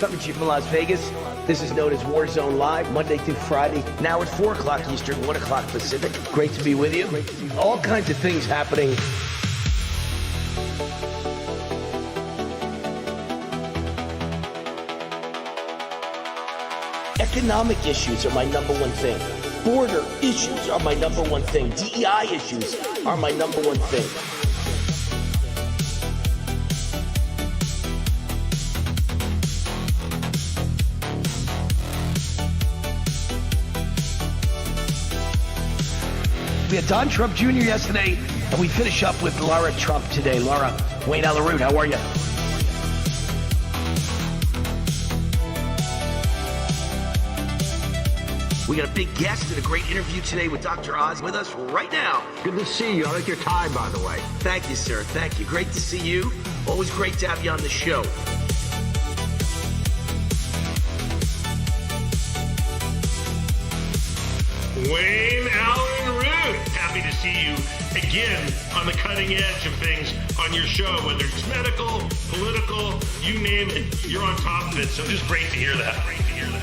coming to you from Las Vegas. This is known as Warzone Live, Monday through Friday. Now at 4 o'clock Eastern, 1 o'clock Pacific. Great to be with you. All kinds of things happening. Economic issues are my number one thing. Border issues are my number one thing. DEI issues are my number one thing. We had Don Trump Jr. yesterday, and we finish up with Laura Trump today. Laura, Wayne Allyn, how are you? We got a big guest and a great interview today with Dr. Oz with us right now. Good to see you. I like your tie, by the way. Thank you, sir. Thank you. Great to see you. Always great to have you on the show. Wayne Allyn Root, happy to see you again on the cutting edge of things on your show, whether it's medical, political, you name it, you're on top of it. So just great to hear that. Great to hear that.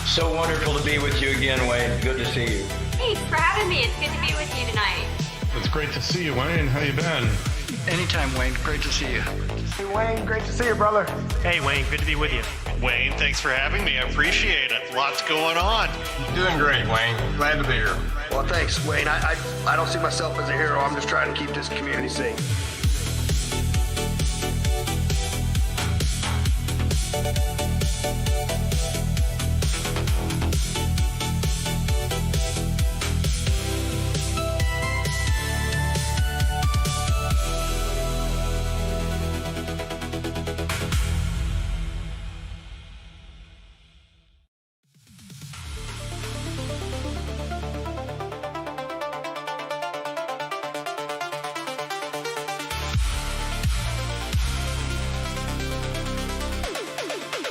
So wonderful to be with you again, Wayne. Good to see you. Thanks for having me. It's good to be with you tonight. It's great to see you, Wayne. How you been? Anytime, Wayne. Great to see you. Hey, Wayne. Great to see you, brother. Hey, Wayne. Good to be with you. Wayne, thanks for having me. I appreciate it. Lots going on. Doing great, Wayne. Glad to be here. Well, thanks, Wayne. I don't see myself as a hero. I'm just trying to keep this community safe.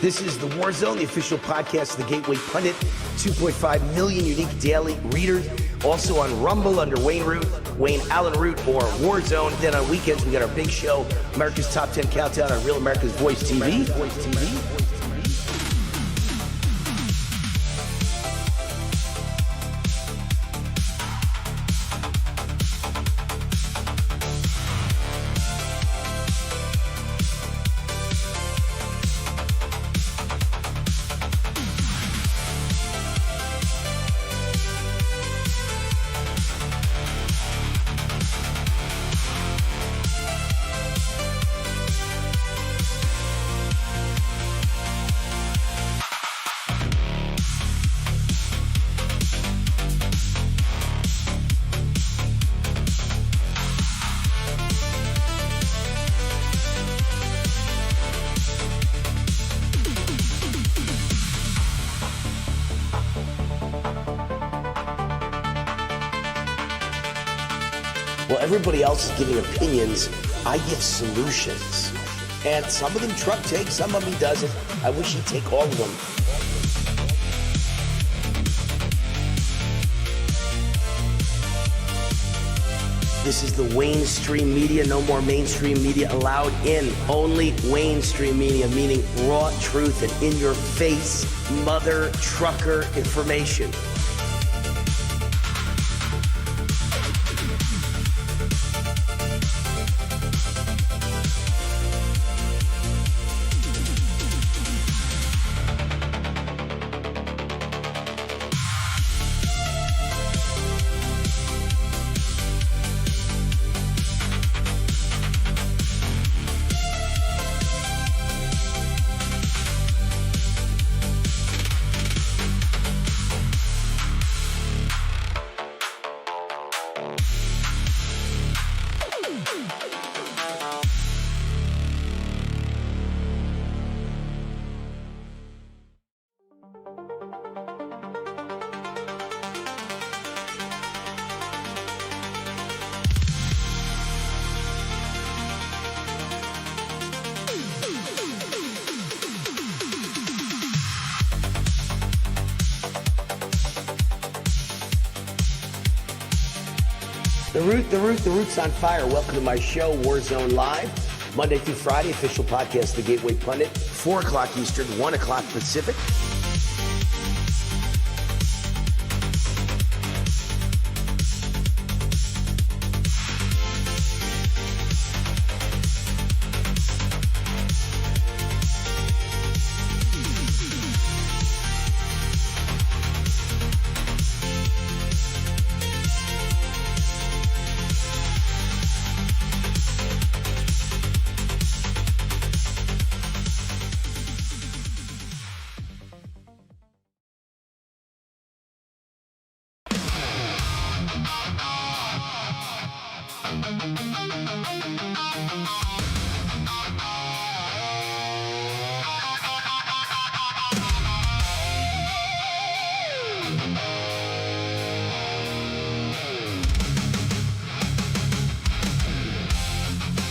This is The War Zone, the official podcast of the Gateway Pundit. 2.5 million unique daily readers. Also on Rumble under Wayne Allyn Root, or Warzone. Then on weekends, we got our big show, America's Top 10 Countdown on Real America's Voice TV. While everybody else is giving opinions, I give solutions. And some of them Trump takes, some of them he doesn't. I wish he'd take all of them. This is the Wayne Stream Media. No more mainstream media allowed in. Only Wayne Stream Media, meaning raw truth and in-your-face mother trucker information. The Root's on fire. Welcome to my show, Warzone Live. Monday through Friday, official podcast, The Gateway Pundit, 4 o'clock Eastern, 1 o'clock Pacific.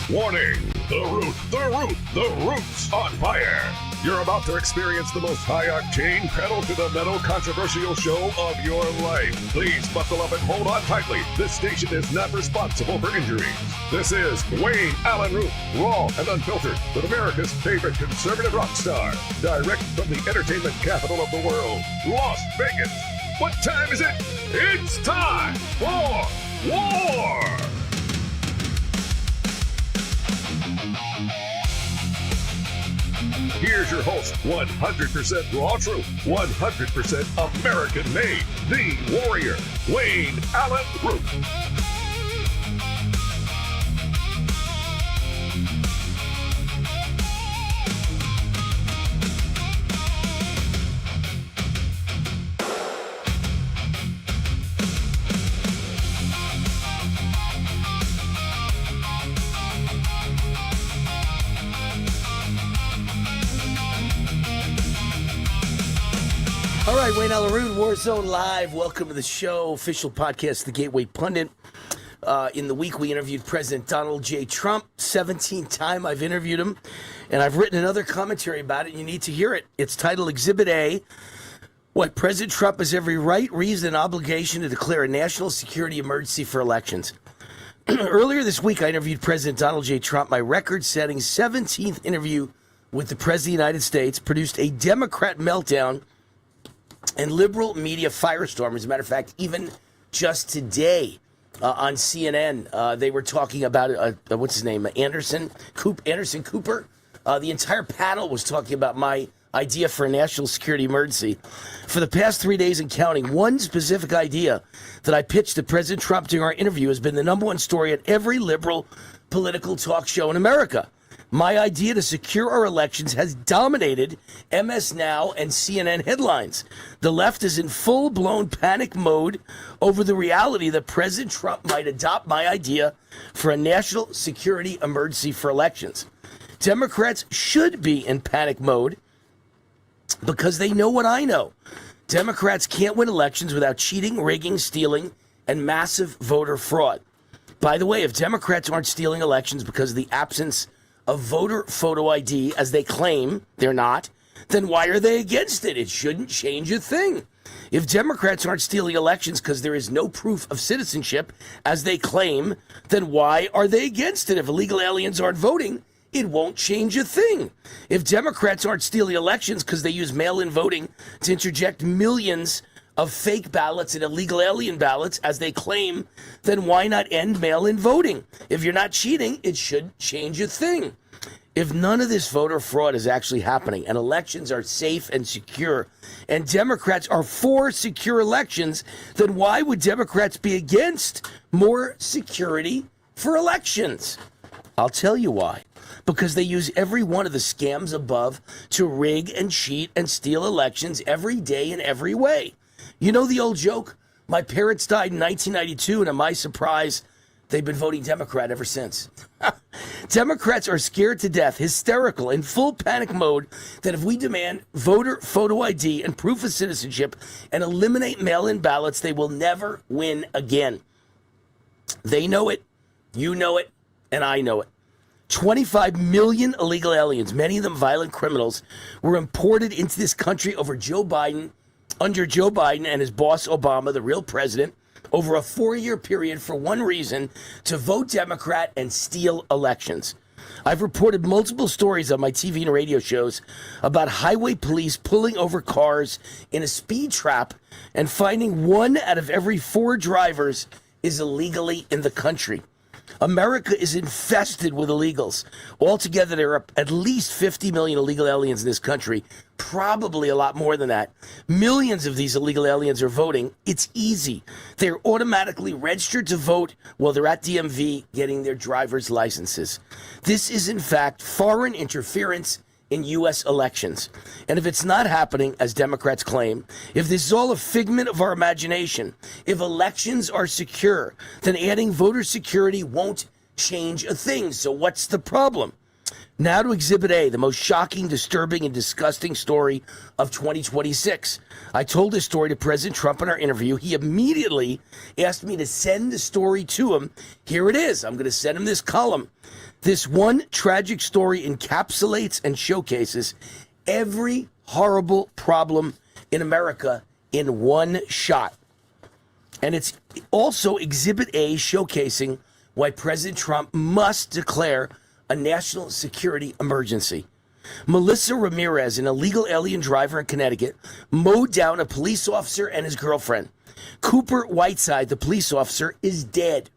Warning! The Root's on fire! You're about to experience the most high-octane, pedal-to-the-metal controversial show of your life. Please buckle up and hold on tightly. This station is not responsible for injuries. This is Wayne Allyn Root, raw and unfiltered, with America's favorite conservative rock star. Direct from the entertainment capital of the world, Las Vegas. What time is it? It's time for war! Here's your host, 100% raw truth, 100% American made, the warrior, Wayne Allyn Root. All right, Wayne Allyn Root, Warzone Live. Welcome to the show, official podcast, The Gateway Pundit. In the week, we interviewed President Donald J. Trump. 17th time I've interviewed him, and I've written another commentary about it. You need to hear it. It's titled Exhibit A, What President Trump has every right, reason, and obligation to declare a national security emergency for elections. Earlier this week, I interviewed President Donald J. Trump. My record-setting 17th interview with the President of the United States produced a Democrat meltdown and liberal media firestorm. As a matter of fact, even just today on CNN, they were talking about, what's his name, Anderson Cooper. The entire panel was talking about my idea for a national security emergency. For the past 3 days and counting, one specific idea that I pitched to President Trump during our interview has been the number one story at every liberal political talk show in America. My idea to secure our elections has dominated MS Now and CNN headlines. The left is in full-blown panic mode over the reality that President Trump might adopt my idea for a national security emergency for elections. Democrats should be in panic mode because they know what I know. Democrats can't win elections without cheating, rigging, stealing, and massive voter fraud. By the way, if Democrats aren't stealing elections because of the absence of voter photo ID, as they claim they're not, then why are they against it? It shouldn't change a thing. If Democrats aren't stealing elections because there is no proof of citizenship, as they claim, then why are they against it? If illegal aliens aren't voting, it won't change a thing. If Democrats aren't stealing elections because they use mail-in voting to interject millions of fake ballots and illegal alien ballots, as they claim, then why not end mail-in voting? If you're not cheating, it should change a thing. If none of this voter fraud is actually happening and elections are safe and secure, and Democrats are for secure elections, then why would Democrats be against more security for elections? I'll tell you why. Because they use every one of the scams above to rig and cheat and steal elections every day in every way. You know the old joke? My parents died in 1992, and to my surprise, they've been voting Democrat ever since. Democrats are scared to death, hysterical, in full panic mode that if we demand voter photo ID and proof of citizenship and eliminate mail-in ballots, they will never win again. They know it, you know it, and I know it. 25 million illegal aliens, many of them violent criminals, were imported into this country under Joe Biden and his boss Obama, the real president, over a 4-year period for one reason: to vote Democrat and steal elections. I've reported multiple stories on my TV and radio shows about highway police pulling over cars in a speed trap and finding 1 out of every 4 drivers is illegally in the country. America is infested with illegals. Altogether, there are at least 50 million illegal aliens in this country, probably a lot more than that. Millions of these illegal aliens are voting. It's easy. They're automatically registered to vote while they're at DMV getting their driver's licenses. This is, in fact, foreign interference in U.S. elections. And if it's not happening, as Democrats claim, if this is all a figment of our imagination, if elections are secure, then adding voter security won't change a thing. So what's the problem? Now to Exhibit A, the most shocking, disturbing, and disgusting story of 2026. I told this story to President Trump in our interview. He immediately asked me to send the story to him. Here it is. I'm going to send him this column. This one tragic story encapsulates and showcases every horrible problem in America in one shot. And it's also Exhibit A, showcasing why President Trump must declare a national security emergency. Melissa Ramirez, an illegal alien driver in Connecticut, mowed down a police officer and his girlfriend. Cooper Whiteside, the police officer, is dead.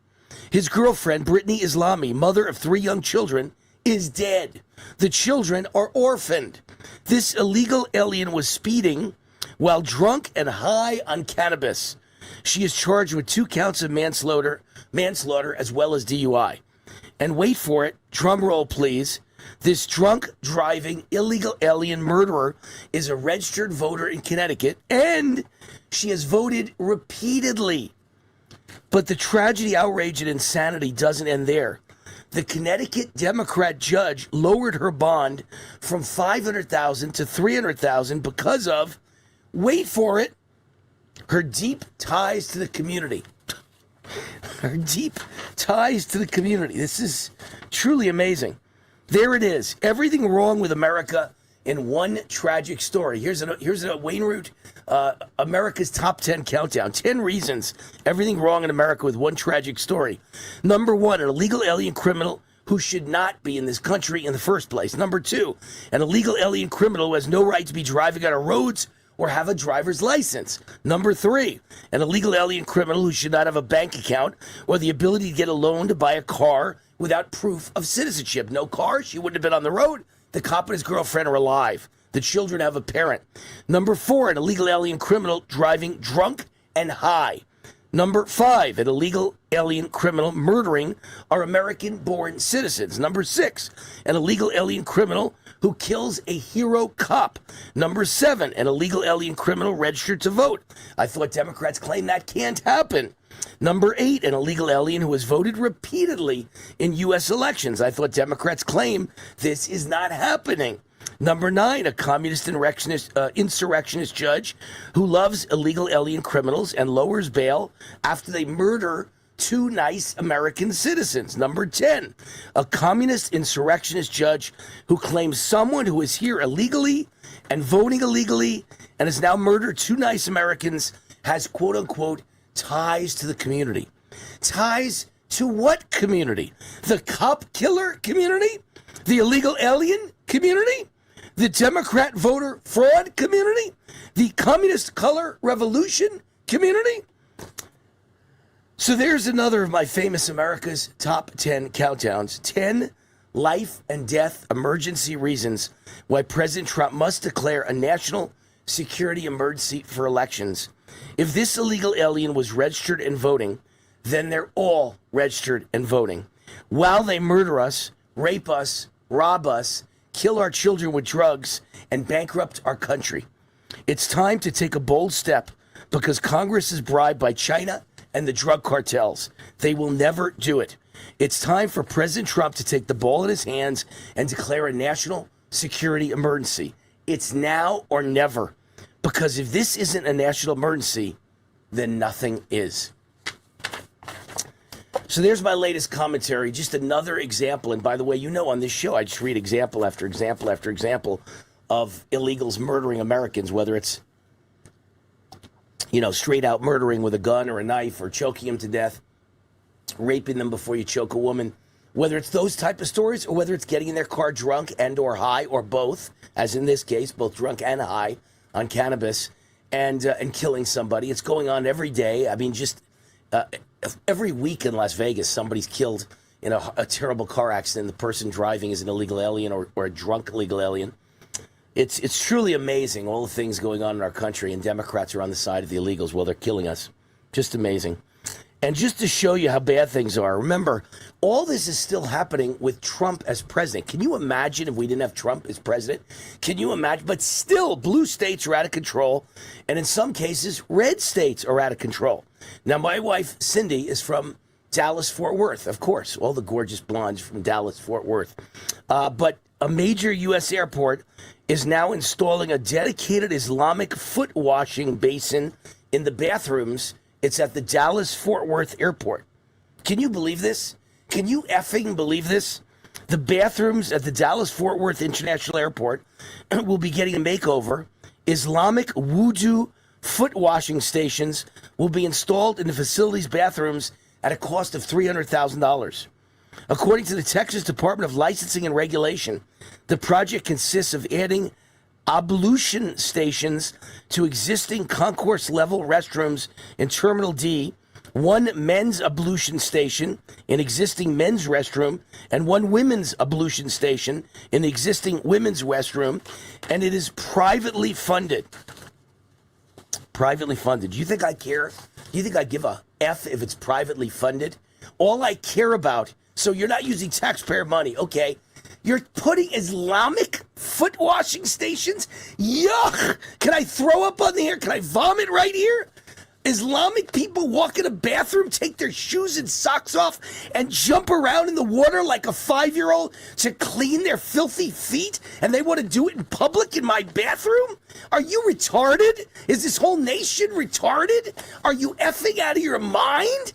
His girlfriend, Brittany Islami, mother of 3 young children, is dead. The children are orphaned. This illegal alien was speeding while drunk and high on cannabis. She is charged with 2 counts of manslaughter as well as DUI. And wait for it, drum roll please, this drunk driving illegal alien murderer is a registered voter in Connecticut, and she has voted repeatedly. But the tragedy, outrage, and insanity doesn't end there. The Connecticut Democrat judge lowered her bond from $500,000 to $300,000 because of, wait for it, her deep ties to the community. Her deep ties to the community. This is truly amazing. There it is. Everything wrong with America in one tragic story. Here's a Wayne Root, America's Top 10 countdown. 10 reasons everything wrong in America with one tragic story. Number 1, an illegal alien criminal who should not be in this country in the first place. Number 2, an illegal alien criminal who has no right to be driving on our roads or have a driver's license. Number 3, an illegal alien criminal who should not have a bank account or the ability to get a loan to buy a car without proof of citizenship. No car, she wouldn't have been on the road. The cop and his girlfriend are alive. The children have a parent. Number 4, an illegal alien criminal driving drunk and high. Number 5, an illegal alien criminal murdering our American-born citizens. Number 6, an illegal alien criminal who kills a hero cop. Number 7, an illegal alien criminal registered to vote. I thought Democrats claim that can't happen. Number 8, an illegal alien who has voted repeatedly in U.S. elections. I thought Democrats claim this is not happening. Number 9, a communist insurrectionist judge who loves illegal alien criminals and lowers bail after they murder 2 nice American citizens. Number 10, a communist insurrectionist judge who claims someone who is here illegally and voting illegally and has now murdered 2 nice Americans has, quote unquote, ties to the community. Ties to what community? The cop killer community? The illegal alien community? The Democrat voter fraud community? The communist color revolution community? So there's another of my famous America's Top 10 countdowns. 10 life and death emergency reasons why President Trump must declare a national security emergency for elections. If this illegal alien was registered and voting, then they're all registered and voting. While they murder us, rape us, rob us, kill our children with drugs, and bankrupt our country. It's time to take a bold step because Congress is bribed by China and the drug cartels. They will never do it. It's time for President Trump to take the ball in his hands and declare a national security emergency. It's now or never. Because if this isn't a national emergency, then nothing is. So there's my latest commentary, just another example. And by the way, you know on this show, I just read example after example after example of illegals murdering Americans, whether it's straight out murdering with a gun or a knife or choking them to death, raping them before you choke a woman. Whether it's those type of stories or whether it's getting in their car drunk and or high or both, as in this case, both drunk and high on cannabis and killing somebody. It's going on every day. I mean, just every week in Las Vegas, somebody's killed in a terrible car accident. The person driving is an illegal alien or a drunk illegal alien. It's truly amazing, all the things going on in our country, and Democrats are on the side of the illegals while they're killing us. Just amazing. And just to show you how bad things are, remember, all this is still happening with Trump as president. Can you imagine if we didn't have Trump as president? Can you imagine? But still, blue states are out of control, and in some cases, red states are out of control. Now, my wife, Cindy, is from Dallas-Fort Worth, of course. All the gorgeous blondes from Dallas-Fort Worth. But a major U.S. airport is now installing a dedicated Islamic foot washing basin in the bathrooms. It's at the Dallas-Fort Worth airport. Can you believe this? Can you effing believe this? The bathrooms at the Dallas-Fort Worth International Airport will be getting a makeover. Islamic wudu foot washing stations will be installed in the facility's bathrooms at a cost of $300,000. According to the Texas Department of Licensing and Regulation, the project consists of adding ablution stations to existing concourse-level restrooms in Terminal D, one men's ablution station in existing men's restroom, and one women's ablution station in the existing women's restroom, and it is privately funded. Privately funded. Do you think I care? Do you think I give a F if it's privately funded? All I care about, so you're not using taxpayer money, okay? You're putting Islamic foot washing stations? Yuck! Can I throw up on the air? Can I vomit right here? Islamic people walk in a bathroom, take their shoes and socks off, and jump around in the water like a 5-year-old to clean their filthy feet, and they want to do it in public in my bathroom? Are you retarded? Is this whole nation retarded? Are you effing out of your mind?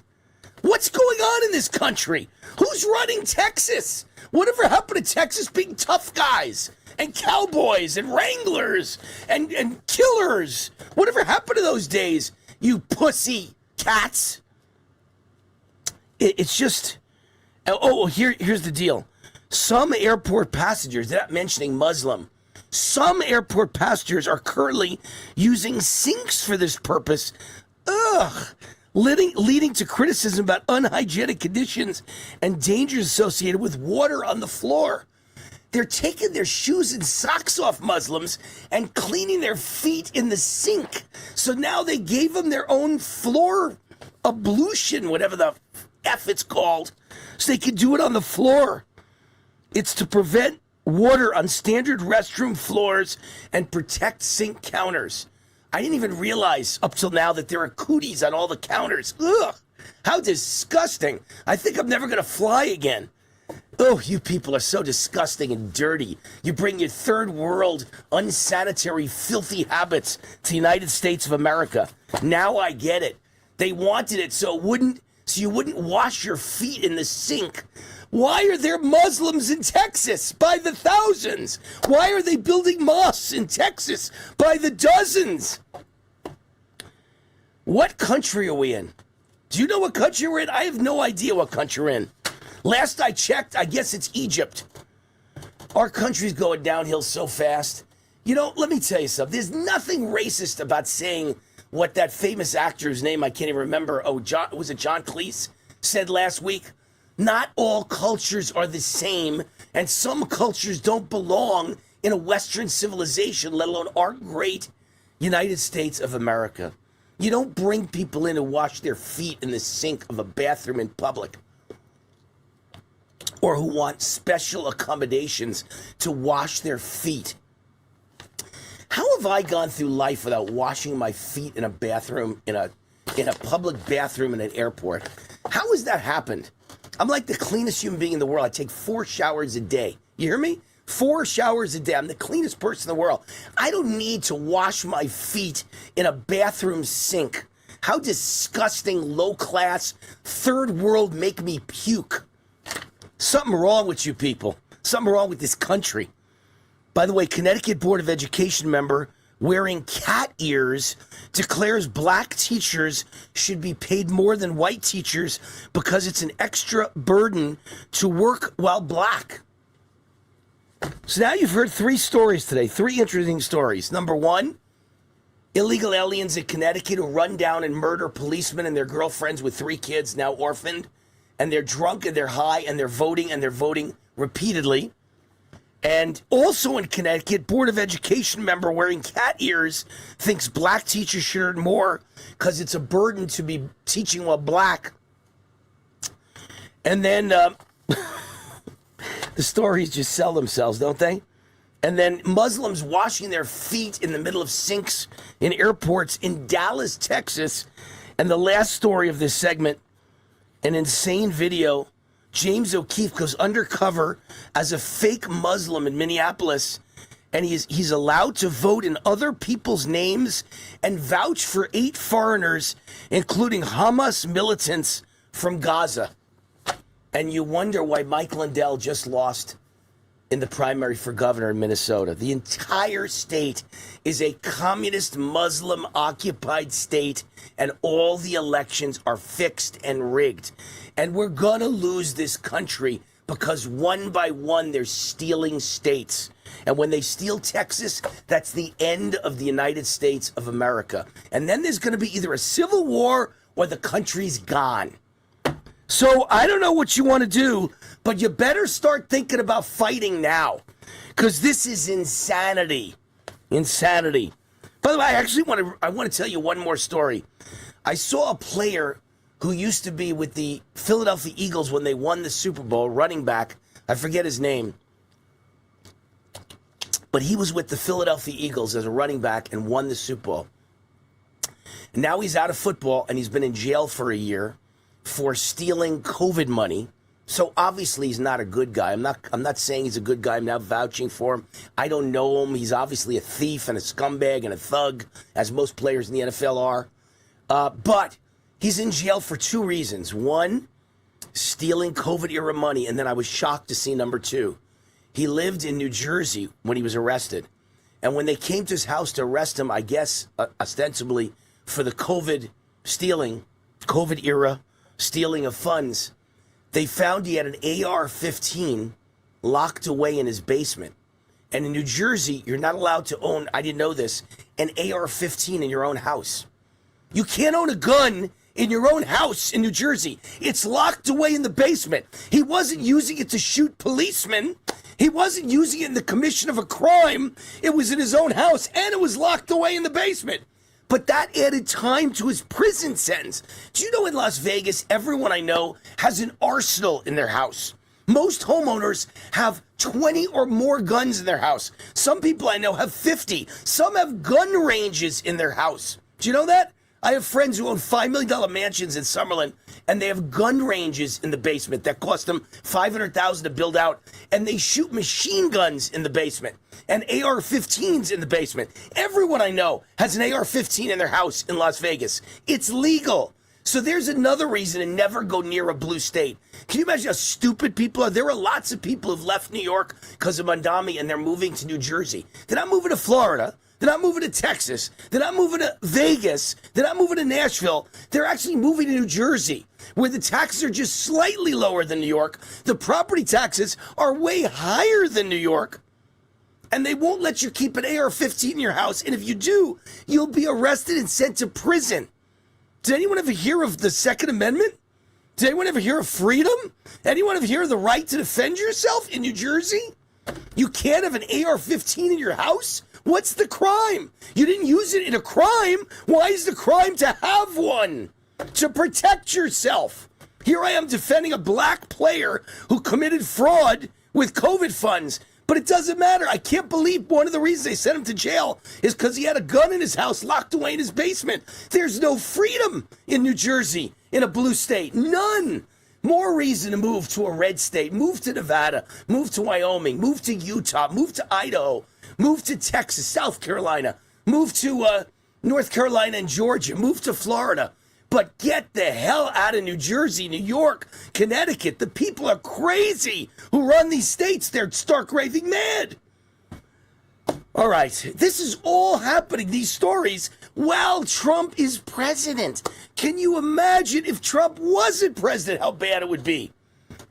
What's going on in this country? Who's running Texas? Whatever happened to Texas being tough guys and cowboys and wranglers and killers? Whatever happened to those days, you pussy cats? It's just... here's the deal. Some airport passengers, they're not mentioning Muslim, some airport passengers are currently using sinks for this purpose. Ugh! Leading to criticism about unhygienic conditions and dangers associated with water on the floor. They're taking their shoes and socks off, Muslims, and cleaning their feet in the sink. So now they gave them their own floor ablution, whatever the F it's called, so they could do it on the floor. It's to prevent water on standard restroom floors and protect sink counters. I didn't even realize up till now that there are cooties on all the counters. Ugh, how disgusting. I think I'm never going to fly again. Oh, you people are so disgusting and dirty. You bring your third world, unsanitary, filthy habits to the United States of America. Now I get it. They wanted it so you wouldn't wash your feet in the sink. Why are there Muslims in Texas by the thousands? Why are they building mosques in Texas by the dozens? What country are we in? Do you know what country we're in? I have no idea what country we're in. Last I checked, I guess it's Egypt. Our country's going downhill so fast. Let me tell you something. There's nothing racist about saying what that famous actor's name, I can't even remember. Was it John Cleese? Said last week. Not all cultures are the same, and some cultures don't belong in a Western civilization, let alone our great United States of America. You don't bring people in to wash their feet in the sink of a bathroom in public, or who want special accommodations to wash their feet. How have I gone through life without washing my feet in a bathroom, in a public bathroom in an airport? How has that happened? I'm like the cleanest human being in the world. I take 4 showers a day. You hear me? 4 showers a day. I'm the cleanest person in the world. I don't need to wash my feet in a bathroom sink. How disgusting, low-class, third world make me puke. Something wrong with you people. Something wrong with this country. By the way, Connecticut Board of Education member wearing cat ears declares black teachers should be paid more than white teachers because it's an extra burden to work while black. So now you've heard 3 stories today, 3 interesting stories. Number 1, illegal aliens in Connecticut who run down and murder policemen and their girlfriends with 3 kids, now orphaned, and they're drunk and they're high and they're voting repeatedly. And also in Connecticut, Board of Education member wearing cat ears thinks black teachers should earn more because it's a burden to be teaching while black. And then the stories just sell themselves, don't they? And then Muslims washing their feet in the middle of sinks in airports in Dallas, Texas. And the last story of this segment, an insane video. James O'Keefe goes undercover as a fake Muslim in Minneapolis, and he's allowed to vote in other people's names and vouch for 8 foreigners, including Hamas militants from Gaza. And you wonder why Mike Lindell just lost in the primary for governor in Minnesota. The entire state is a communist Muslim-occupied state, and all the elections are fixed and rigged. And we're going to lose this country because one by one they're stealing states. And when they steal Texas, that's the end of the United States of America. And then there's going to be either a civil war or the country's gone. So I don't know what you want to do, but you better start thinking about fighting now, because this is insanity. Insanity. By the way, I want to tell you one more story. I saw a player who used to be with the Philadelphia Eagles when they won the Super Bowl, running back. I forget his name. But he was with the Philadelphia Eagles as a running back and won the Super Bowl. And now he's out of football, and he's been in jail for a year for stealing COVID money. So obviously he's not a good guy. I'm not saying he's a good guy. I'm not vouching for him. I don't know him. He's obviously a thief and a scumbag and a thug, as most players in the NFL are. But he's in jail for 2 reasons. 1, stealing COVID-era money, and then I was shocked to see number 2. He lived in New Jersey when he was arrested. And when they came to his house to arrest him, I guess, ostensibly for the COVID era stealing of funds, they found he had an AR-15 locked away in his basement. And in New Jersey, you're not allowed to own, I didn't know this, an AR-15 in your own house. You can't own a gun in your own house in New Jersey. It's locked away in the basement. He wasn't using it to shoot policemen. He wasn't using it in the commission of a crime. It was in his own house, and it was locked away in the basement. But that added time to his prison sentence. Do you know in Las Vegas, everyone I know has an arsenal in their house? Most homeowners have 20 or more guns in their house. Some people I know have 50. Some have gun ranges in their house. Do you know that? I have friends who own $5 million mansions in Summerlin, and they have gun ranges in the basement that cost them $500,000 to build out, and they shoot machine guns in the basement and AR-15s in the basement. Everyone I know has an AR-15 in their house in Las Vegas. It's legal. So there's another reason to never go near a blue state. Can you imagine how stupid people are? There are lots of people who've left New York because of Mondami, and they're moving to New Jersey. They're not moving to Florida. They're not moving to Texas. They're not moving to Vegas. They're not moving to Nashville. They're actually moving to New Jersey, where the taxes are just slightly lower than New York. The property taxes are way higher than New York. And they won't let you keep an AR-15 in your house. And if you do, you'll be arrested and sent to prison. Did anyone ever hear of the Second Amendment? Did anyone ever hear of freedom? Anyone ever hear of the right to defend yourself in New Jersey? You can't have an AR-15 in your house? What's the crime? You didn't use it in a crime. Why is the crime to have one? To protect yourself. Here I am defending a black player who committed fraud with COVID funds. But it doesn't matter. I can't believe one of the reasons they sent him to jail is because he had a gun in his house locked away in his basement. There's no freedom in New Jersey, in a blue state. None. More reason to move to a red state. Move to Nevada. Move to Wyoming. Move to Utah. Move to Idaho. Move to Texas, South Carolina. Move to North Carolina and Georgia. Move to Florida. But get the hell out of New Jersey, New York, Connecticut. The people are crazy who run these states. They're stark raving mad. All right, this is all happening, these stories, while Trump is president. Can you imagine if Trump wasn't president, how bad it would be?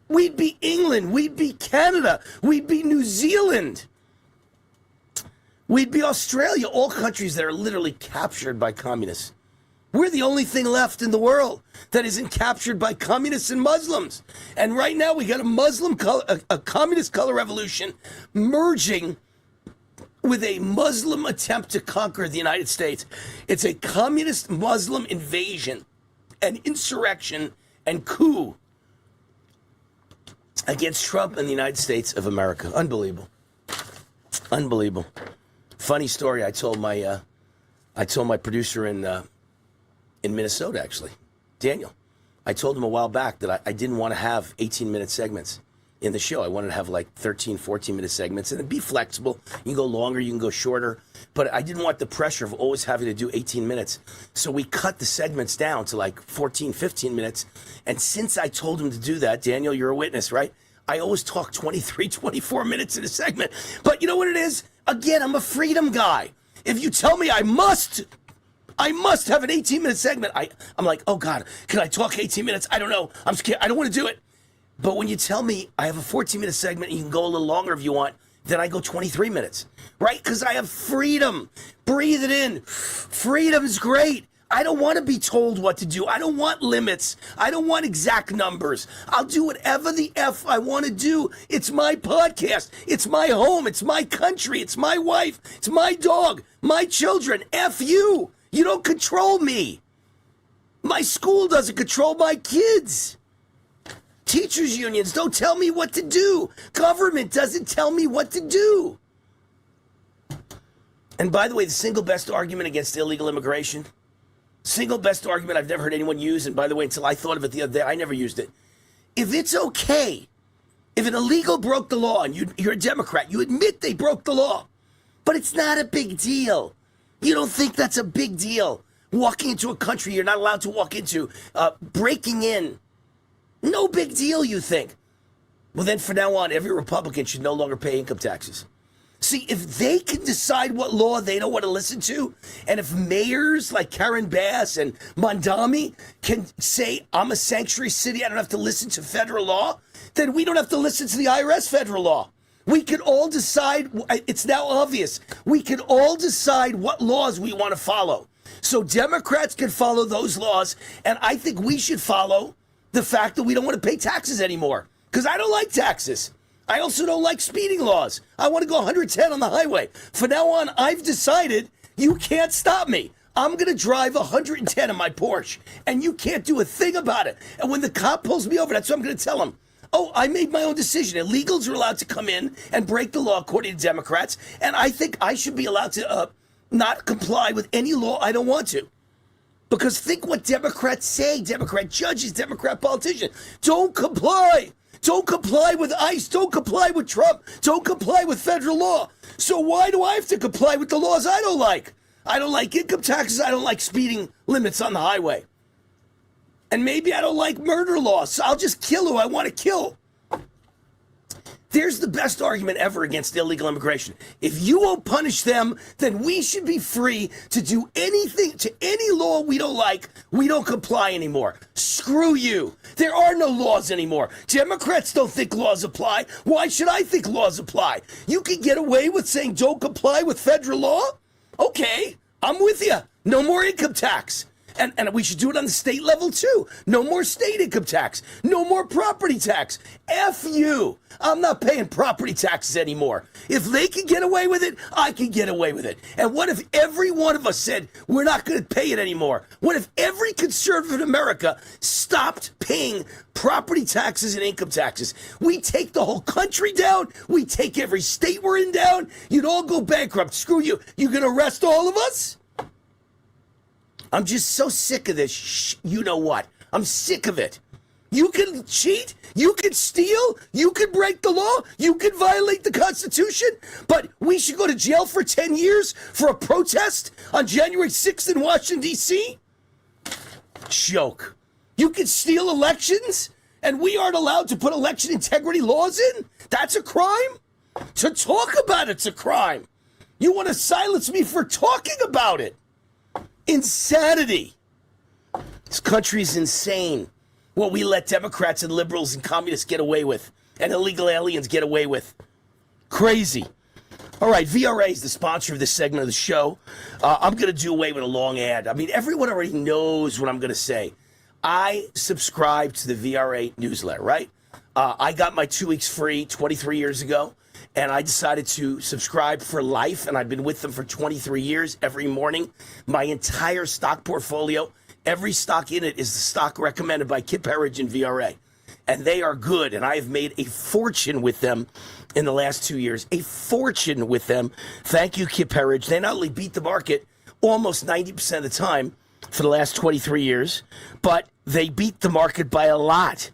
We'd be England, we'd be Canada, we'd be New Zealand, we'd be Australia, all countries that are literally captured by communists. We're the only thing left in the world that isn't captured by communists and Muslims. And right now we got a communist color revolution merging with a Muslim attempt to conquer the United States. It's a communist Muslim invasion and insurrection and coup against Trump and the United States of America. Unbelievable. Unbelievable. Funny story I told my producer in Minnesota, actually, Daniel. I told him a while back that I didn't want to have 18-minute segments in the show. I wanted to have like 13, 14-minute segments and be flexible. You can go longer, you can go shorter. But I didn't want the pressure of always having to do 18 minutes. So we cut the segments down to like 14, 15 minutes. And since I told him to do that, Daniel, you're a witness, right? I always talk 23, 24 minutes in a segment. But you know what it is? Again, I'm a freedom guy. If you tell me I must have an 18-minute segment, I'm like, oh God, can I talk 18 minutes? I don't know. I'm scared. I don't want to do it. But when you tell me I have a 14-minute segment and you can go a little longer if you want, then I go 23 minutes, right? Because I have freedom. Breathe it in. Freedom's great. I don't want to be told what to do. I don't want limits. I don't want exact numbers. I'll do whatever the F I want to do. It's my podcast. It's my home. It's my country. It's my wife. It's my dog. My children. F you. You don't control me. My school doesn't control my kids. Teachers' unions don't tell me what to do. Government doesn't tell me what to do. And by the way, the single best argument against illegal immigration, single best argument I've never heard anyone use, and by the way, until I thought of it the other day, I never used it. If it's okay, if an illegal broke the law and you're a Democrat, you admit they broke the law, but it's not a big deal. You don't think that's a big deal. Walking into a country you're not allowed to walk into, breaking in. No big deal, you think. Well, then from now on, every Republican should no longer pay income taxes. See, if they can decide what law they don't want to listen to, and if mayors like Karen Bass and Mondami can say, I'm a sanctuary city, I don't have to listen to federal law, then we don't have to listen to the IRS federal law. We can all decide, it's now obvious, we can all decide what laws we want to follow. So Democrats can follow those laws, and I think we should follow the fact that we don't want to pay taxes anymore. Because I don't like taxes. I also don't like speeding laws. I want to go 110 on the highway. From now on, I've decided you can't stop me. I'm going to drive 110 in my Porsche, and you can't do a thing about it. And when the cop pulls me over, that's what I'm going to tell him. Oh, I made my own decision. Illegals are allowed to come in and break the law according to Democrats, and I think I should be allowed to not comply with any law I don't want to. Because think what Democrats say, Democrat judges, Democrat politicians. Don't comply. Don't comply with ICE. Don't comply with Trump. Don't comply with federal law. So why do I have to comply with the laws I don't like? I don't like income taxes. I don't like speeding limits on the highway. And maybe I don't like murder laws. So I'll just kill who I want to kill. There's the best argument ever against illegal immigration. If you won't punish them, then we should be free to do anything to any law we don't like. We don't comply anymore. Screw you. There are no laws anymore. Democrats don't think laws apply. Why should I think laws apply? You can get away with saying don't comply with federal law? Okay, I'm with you. No more income tax. And we should do it on the state level, too. No more state income tax. No more property tax. F you. I'm not paying property taxes anymore. If they can get away with it, I can get away with it. And what if every one of us said, we're not going to pay it anymore? What if every conservative in America stopped paying property taxes and income taxes? We take the whole country down. We take every state we're in down. You'd all go bankrupt. Screw you. You going to arrest all of us? I'm just so sick of this, you know what? I'm sick of it. You can cheat, you can steal, you can break the law, you can violate the Constitution, but we should go to jail for 10 years for a protest on January 6th in Washington, D.C.? Joke. You can steal elections, and we aren't allowed to put election integrity laws in? That's a crime? To talk about it's a crime. You want to silence me for talking about it. Insanity. This country is insane. What we let Democrats and liberals and communists get away with, and illegal aliens get away with. Crazy. All right, VRA is the sponsor of this segment of the show. I'm going to do away with a long ad. I mean, everyone already knows what I'm going to say. I subscribe to the VRA newsletter, right? I got my 2 weeks free 23 years ago, and I decided to subscribe for life, and I've been with them for 23 years every morning. My entire stock portfolio, every stock in it is the stock recommended by Kip Herridge and VRA. And they are good, and I have made a fortune with them in the last 2 years. A fortune with them. Thank you, Kip Herridge. They not only beat the market almost 90% of the time for the last 23 years, but they beat the market by a lot.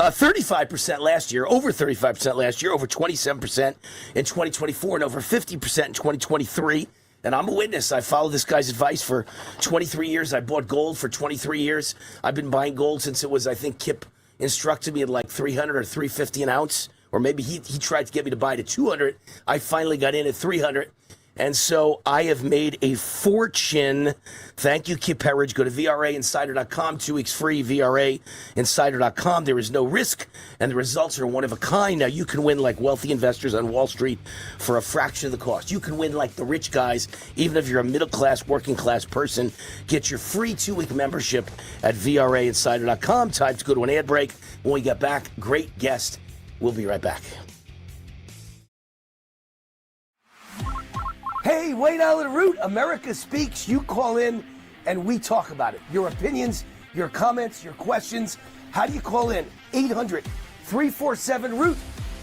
35% last year, over 35% last year, over 27% in 2024, and over 50% in 2023. And I'm a witness. I followed this guy's advice for 23 years. I bought gold for 23 years. I've been buying gold since it was, I think, Kip instructed me at like 300 or 350 an ounce. Or maybe he tried to get me to buy it at 200. I finally got in at 300. And so I have made a fortune. Thank you, Kip Herridge. Go to VRAinsider.com. 2 weeks free, VRAinsider.com. There is no risk, and the results are one of a kind. Now, you can win like wealthy investors on Wall Street for a fraction of the cost. You can win like the rich guys, even if you're a middle-class, working-class person. Get your free 2-week membership at VRAinsider.com. Time to go to an ad break. When we get back, great guest. We'll be right back. Hey, Wayne Allyn Root, America Speaks. You call in and we talk about it. Your opinions, your comments, your questions. How do you call in? 800-347-ROOT.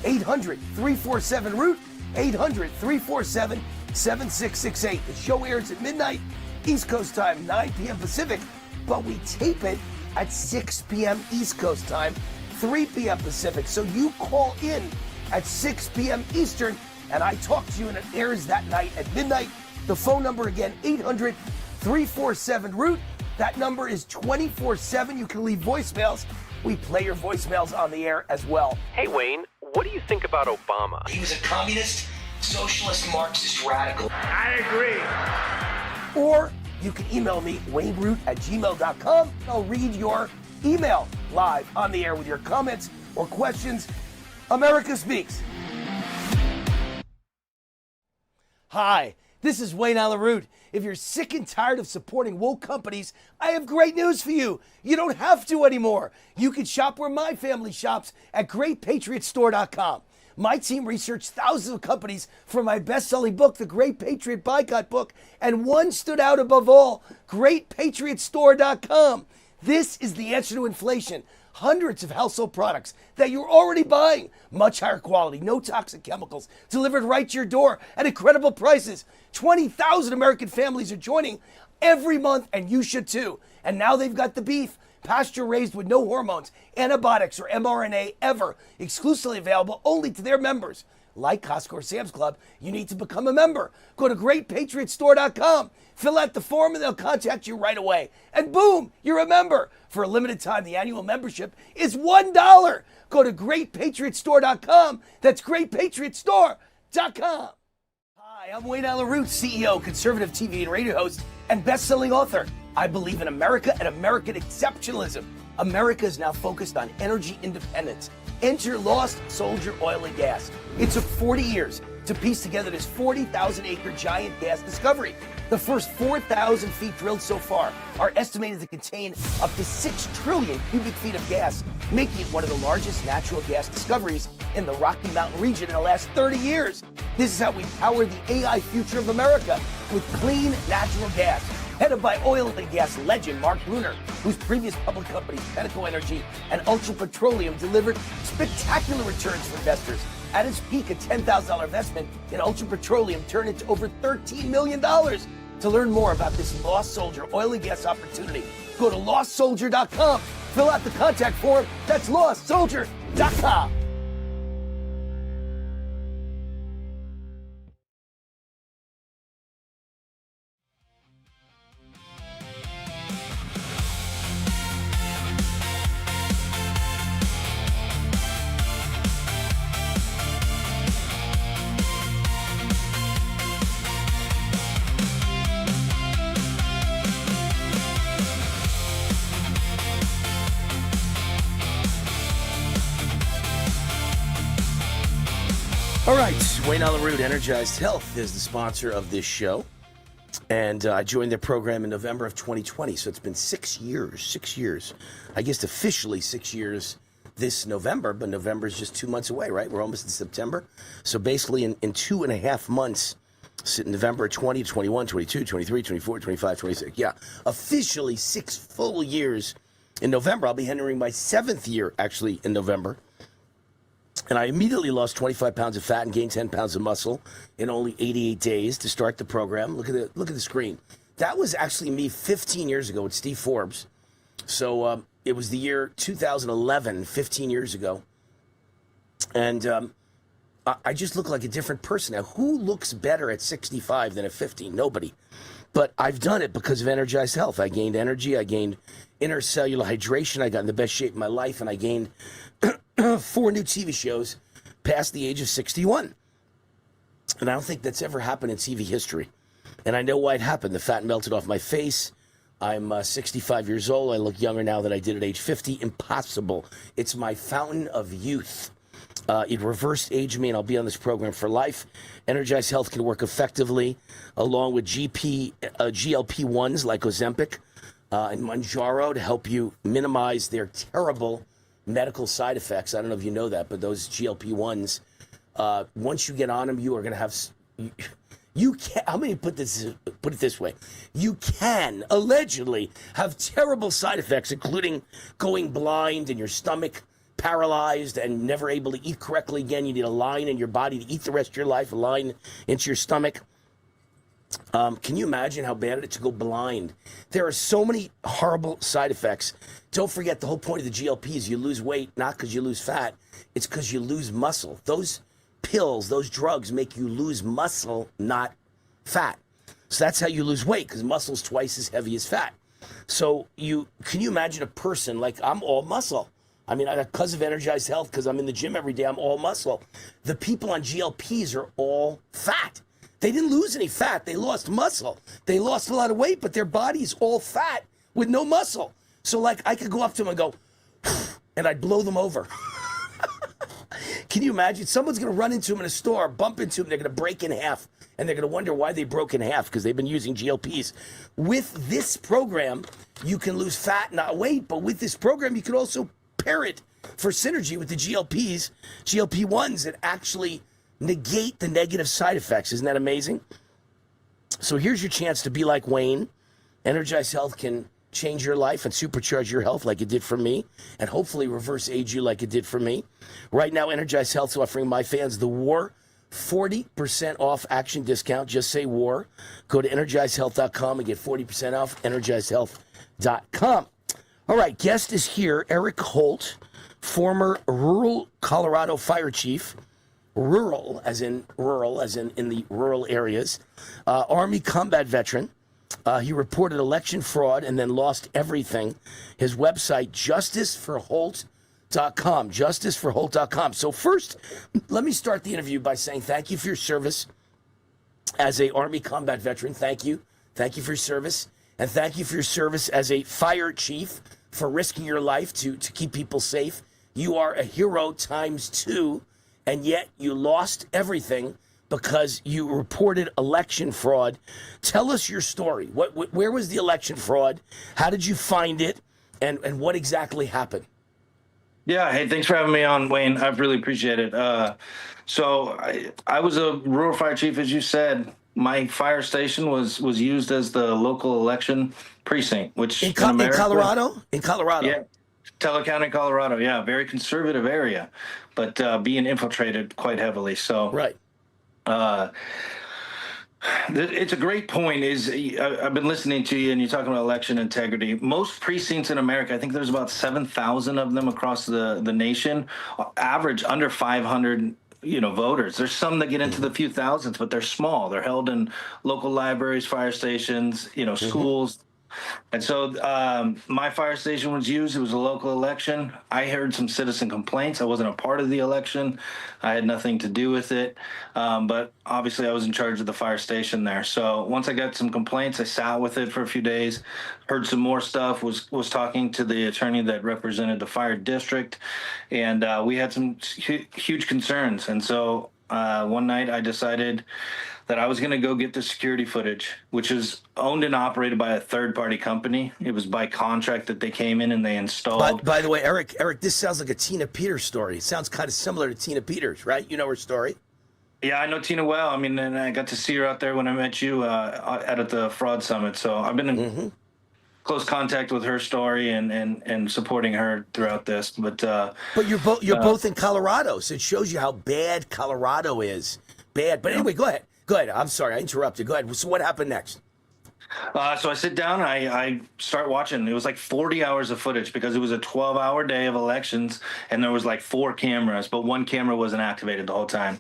800-347-ROOT. 800-347-7668. The show airs at midnight, East Coast time, 9 p.m. Pacific, but we tape it at 6 p.m. East Coast time, 3 p.m. Pacific. So you call in at 6 p.m. Eastern, and I talk to you, and it airs that night at midnight. The phone number again, 800-347-ROOT. That number is 24/7. You can leave voicemails. We play your voicemails on the air as well. Hey, Wayne, what do you think about Obama? He was a communist, socialist, Marxist radical. I agree. Or you can email me, wayneroot@gmail.com. I'll read your email live on the air with your comments or questions. America Speaks. Hi, this is Wayne Allyn Root. If you're sick and tired of supporting woke companies, I have great news for you. You don't have to anymore. You can shop where my family shops at GreatPatriotStore.com. My team researched thousands of companies for my best-selling book, The Great Patriot Boycott Book, and one stood out above all, GreatPatriotStore.com. This is the answer to inflation. Hundreds of household products that you're already buying. Much higher quality, no toxic chemicals, delivered right to your door at incredible prices. 20,000 American families are joining every month, and you should too. And now they've got the beef, pasture raised with no hormones, antibiotics, or mRNA ever, exclusively available only to their members. Like Costco or Sam's Club, you need to become a member. Go to GreatPatriotStore.com. Fill out the form and they'll contact you right away. And boom, you're a member. For a limited time, the annual membership is $1. Go to GreatPatriotStore.com. That's GreatPatriotStore.com. Hi, I'm Wayne Allyn Root, CEO, conservative TV and radio host, and best-selling author. I believe in America and American exceptionalism. America is now focused on energy independence. Enter Lost Soldier Oil and Gas. It took 40 years to piece together this 40,000-acre giant gas discovery. The first 4,000 feet drilled so far are estimated to contain up to 6 trillion cubic feet of gas, making it one of the largest natural gas discoveries in the Rocky Mountain region in the last 30 years. This is how we power the AI future of America with clean natural gas. Headed by oil and gas legend Mark Bruner, whose previous public companies, Pinnacle Energy and Ultra Petroleum, delivered spectacular returns for investors. At its peak, a $10,000 investment in Ultra Petroleum turned into over $13 million. To learn more about this Lost Soldier oil and gas opportunity, go to LostSoldier.com. Fill out the contact form. That's LostSoldier.com. All right, Wayne Allyn Root, Energized Health, is the sponsor of this show. And I joined their program in November of 2020, so it's been 6 years. 6 years. I guess officially 6 years this November, but November is just 2 months away, right? We're almost in September. So basically in 2.5 months, in November 20, 21, 22, 23, 24, 25, 26. Yeah, officially 6 full years in November. I'll be entering my 7th year, actually, in November. And I immediately lost 25 pounds of fat and gained 10 pounds of muscle in only 88 days to start the program. Look at the screen. That was actually me 15 years ago with Steve Forbes. So it was the year 2011, 15 years ago. And I just look like a different person now. Who looks better at 65 than at 50? Nobody. But I've done it because of Energized Health. I gained energy. I gained intercellular hydration. I got in the best shape of my life, and I gained 4 new TV shows past the age of 61. And I don't think that's ever happened in TV history. And I know why it happened. The fat melted off my face. I'm 65 years old. I look younger now than I did at age 50. Impossible. It's my fountain of youth. It reversed age me, and I'll be on this program for life. Energized Health can work effectively along with GLP-1s like Ozempic and Mounjaro to help you minimize their terrible medical side effects. I don't know if you know that, but those GLP-1s, once you get on them, you are going to have... You can, how many put it this way? You can allegedly have terrible side effects, including going blind and your stomach paralyzed and never able to eat correctly again. You need a line in your body to eat the rest of your life, a line into your stomach. Can you imagine how bad it is to go blind? There are so many horrible side effects. Don't forget, the whole point of the GLP is you lose weight, not because you lose fat. It's because you lose muscle. Those pills, those drugs make you lose muscle, not fat. So that's how you lose weight, because muscle's twice as heavy as fat. So can you imagine a person like, I'm all muscle. I mean, because of Energized Health, because I'm in the gym every day, I'm all muscle. The people on GLPs are all fat. They didn't lose any fat. They lost muscle. They lost a lot of weight, but their body's all fat with no muscle. So, like, I could go up to them and go, and I'd blow them over. Can you imagine? Someone's going to run into them in a store, bump into them, they're going to break in half, and they're going to wonder why they broke in half, because they've been using GLPs. With this program, you can lose fat, not weight, but with this program, you can also pair it for synergy with the GLP-1s that actually negate the negative side effects. Isn't that amazing? So here's your chance to be like Wayne. Energized Health can change your life and supercharge your health like it did for me, and hopefully reverse age you like it did for me. Right now, Energized Health is offering my fans the WAR 40% off action discount. Just say WAR. Go to energizedhealth.com and get 40% off energizedhealth.com. All right, guest is here, Eric Holt, former rural Colorado fire chief. Rural, as in in the rural areas. Army combat veteran. He reported election fraud and then lost everything. His website, justiceforholt.com. Justiceforholt.com. So first, let me start the interview by saying thank you for your service as a Army combat veteran. Thank you. Thank you for your service. And thank you for your service as a fire chief, for risking your life to keep people safe. You are a hero times 2, and yet you lost everything because you reported election fraud. Tell us your story. Where was the election fraud? How did you find it? And what exactly happened? Yeah, hey, thanks for having me on, Wayne. I really appreciate it. So I was a rural fire chief, as you said. My fire station was used as the local election precinct, which in Colorado? In Colorado. Yeah, Teller County, Colorado. Yeah, very conservative area, but being infiltrated quite heavily. So right. It's a great point. I've been listening to you, and you're talking about election integrity. Most precincts in America, I think there's about 7,000 of them across the nation, average under 500 voters. There's some that get into the few thousands, but they're small. They're held in local libraries, fire stations, schools. And so my fire station was used. It was a local election. I heard some citizen complaints. I wasn't a part of the election. I had nothing to do with it. But obviously I was in charge of the fire station there. So once I got some complaints, I sat with it for a few days, heard some more stuff, was talking to the attorney that represented the fire district. And we had some huge concerns. And so one night I decided that I was going to go get the security footage, which is owned and operated by a third-party company. It was by contract that they came in and they installed. By the way, Eric, this sounds like a Tina Peters story. It sounds kind of similar to Tina Peters, right? You know her story? Yeah, I know Tina well. I mean, and I got to see her out there when I met you at the Fraud Summit. So I've been in close contact with her story and supporting her throughout this. But you're both in Colorado, so it shows you how bad Colorado is. Bad. But anyway, go ahead. Go ahead. I'm sorry, I interrupted. Go ahead. So what happened next? So I sit down, I start watching. It was like 40 hours of footage because it was a 12-hour day of elections, and there was like 4 cameras, but one camera wasn't activated the whole time.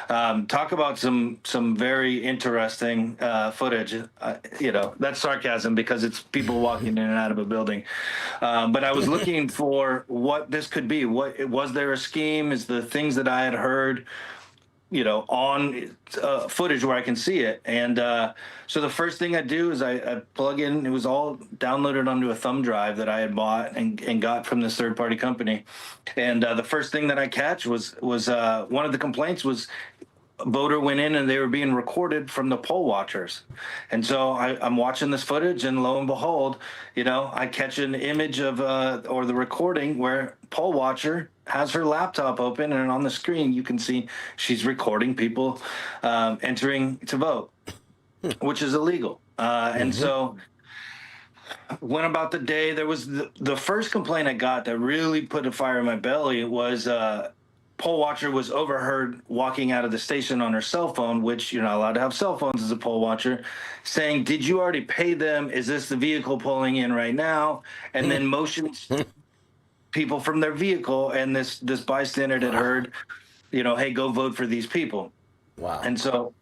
Talk about some very interesting footage. You know, that's sarcasm because it's people walking in and out of a building. But I was looking for what this could be. What was there a scheme? Is the things that I had heard, you know, on footage where I can see it. And so the first thing I do is I plug in, it was all downloaded onto a thumb drive that I had bought and got from this third-party company. And the first thing that I catch was one of the complaints was a voter went in and they were being recorded from the poll watchers. And so I'm watching this footage, and lo and behold, you know, I catch an image of or the recording where poll watcher has her laptop open, and on the screen you can see she's recording people entering to vote, which is illegal. And so went about the day. There was the first complaint I got that really put a fire in my belly was poll watcher was overheard walking out of the station on her cell phone, which you're not allowed to have cell phones as a poll watcher, saying, "Did you already pay them? Is this the vehicle pulling in right now?" And then motions people from their vehicle, and this bystander had heard, you know, "Hey, go vote for these people." Wow. And so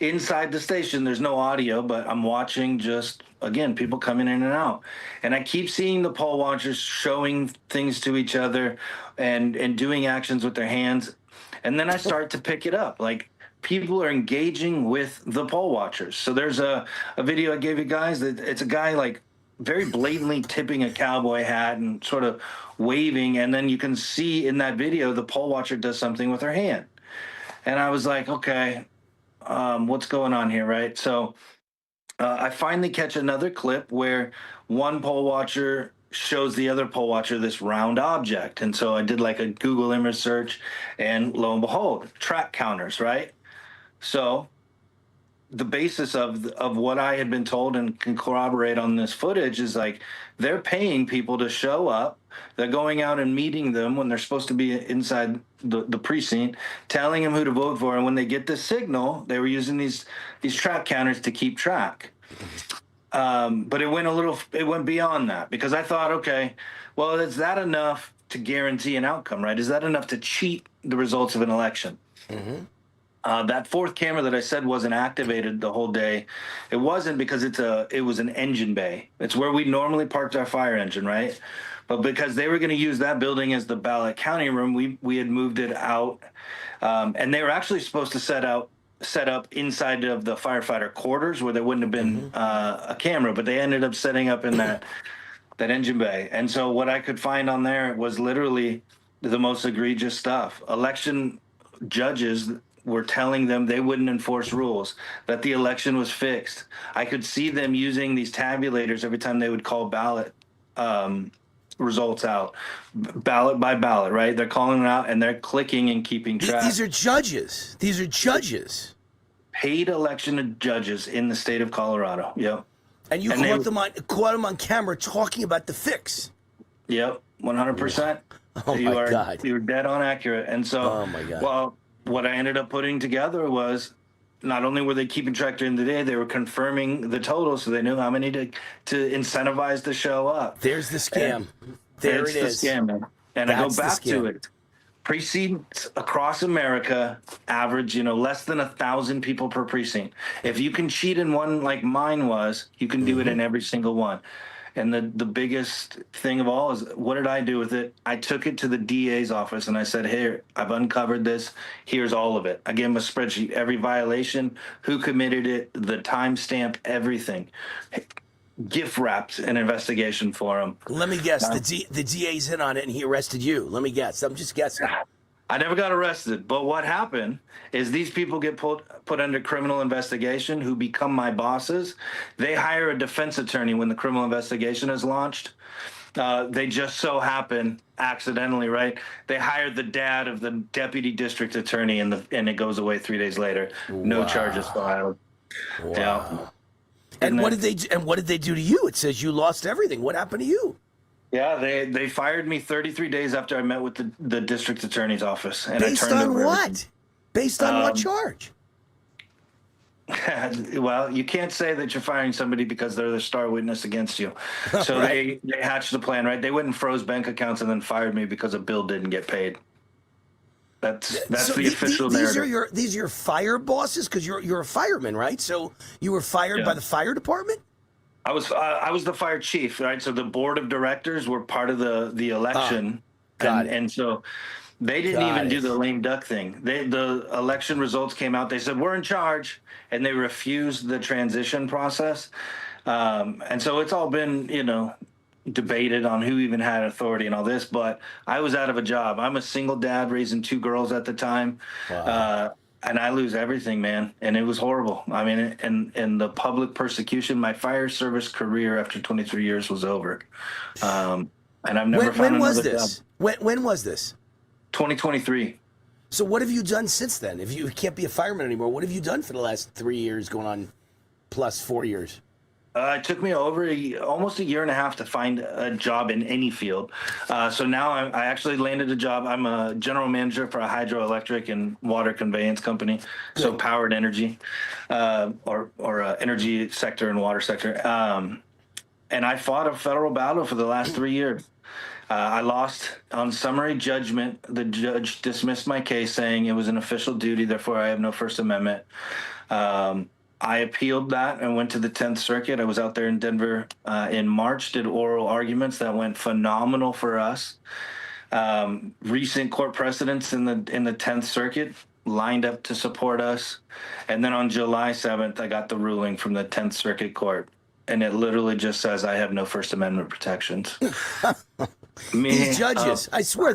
inside the station, there's no audio, but I'm watching just, again, people coming in and out. And I keep seeing the poll watchers showing things to each other and doing actions with their hands. And then I start to pick it up. Like, people are engaging with the poll watchers. So there's a video I gave you guys that it's a guy like very blatantly tipping a cowboy hat and sort of waving. And then you can see in that video, the poll watcher does something with her hand. And I was like, okay, what's going on here, right? So I finally catch another clip where one poll watcher shows the other poll watcher this round object. And so I did like a Google image search, and lo and behold, track counters, right? So the basis of what I had been told and can corroborate on this footage is like they're paying people to show up. They're going out and meeting them when they're supposed to be inside the precinct, telling them who to vote for. And when they get the signal, they were using these track counters to keep track. But it went beyond that, because I thought, okay, well, is that enough to guarantee an outcome, right? Is that enough to cheat the results of an election? That fourth camera that I said wasn't activated the whole day, it wasn't because it was an engine bay. It's where we normally parked our fire engine, right? But because they were going to use that building as the ballot counting room, we had moved it out, and they were actually supposed to set up inside of the firefighter quarters where there wouldn't have been a camera, but they ended up setting up in that engine bay. And so what I could find on there was literally the most egregious stuff. Election judges were telling them they wouldn't enforce rules, that the election was fixed. I could see them using these tabulators every time they would call ballot results out, ballot by ballot, right? They're calling it out and they're clicking and keeping track. These are judges. Paid election judges in the state of Colorado. Yep. And you caught them on camera talking about the fix. Yep, 100%. Oh my God. You're dead on accurate. And so, oh my God. Well, what I ended up putting together was not only were they keeping track during the day, they were confirming the total, so they knew how many to incentivize to show up. There's the scam. There it is. The scam, man. And That's I go back to it. Precincts across America average, less than 1,000 people per precinct. If you can cheat in one like mine was, you can do it in every single one. And the biggest thing of all is, what did I do with it? I took it to the DA's office and I said, here, I've uncovered this. Here's all of it. I gave him a spreadsheet, every violation, who committed it, the timestamp, everything. Gift wrapped an investigation for him. Let me guess. The DA's in on it and he arrested you. Let me guess. I'm just guessing. I never got arrested, but what happened is these people get put under criminal investigation who become my bosses. They hire a defense attorney when the criminal investigation is launched. They just so happen, accidentally, right? They hired the dad of the deputy district attorney, and it goes away 3 days later. No charges filed. Wow. Yeah. And what did they do to you? It says you lost everything. What happened to you? Yeah, they fired me 33 days after I met with the district attorney's office, and Based I turned on over what? everything. Based on what charge? Well, you can't say that you're firing somebody because they're the star witness against you. So right. they hatched the plan, right? They went and froze bank accounts and then fired me because a bill didn't get paid. That's so the official narrative. These are your fire bosses, because you're a fireman, right? So you were fired by the fire department? I was the fire chief, right? So the board of directors were part of the election, and so they didn't even do the lame duck thing. The election results came out. They said we're in charge, and they refused the transition process. And so it's all been debated on who even had authority and all this. But I was out of a job. I'm a single dad raising 2 girls at the time. Wow. And I lose everything, man. And it was horrible. I mean, and the public persecution, my fire service career after 23 years was over. And I've never found another job. When was this? 2023. So what have you done since then? If you can't be a fireman anymore, what have you done for the last 3 years, going on plus 4 years? It took me almost a year and a half to find a job in any field. So now I actually landed a job. I'm a general manager for a hydroelectric and water conveyance company. Good. So powered energy, or energy sector and water sector. And I fought a federal battle for the last 3 years. I lost on summary judgment. The judge dismissed my case, saying it was an official duty, therefore I have no First Amendment. I appealed that and went to the 10th Circuit. I was out there in Denver in March, did oral arguments that went phenomenal for us. Recent court precedents in the 10th Circuit lined up to support us. And then on July 7th, I got the ruling from the 10th Circuit Court. And it literally just says I have no First Amendment protections. These judges, I swear,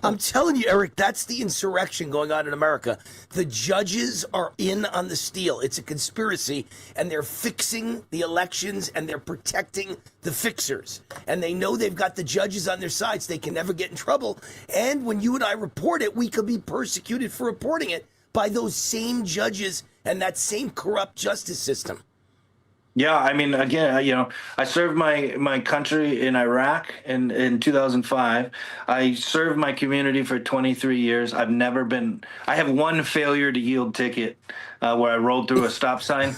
I'm telling you, Eric, that's the insurrection going on in America. The judges are in on the steal. It's a conspiracy, and they're fixing the elections, and they're protecting the fixers. And they know they've got the judges on their sides. They can never get in trouble. And when you and I report it, we could be persecuted for reporting it by those same judges and that same corrupt justice system. Yeah, I mean, again, I served my country in Iraq in 2005. I served my community for 23 years. I have one failure to yield ticket where I rolled through a stop sign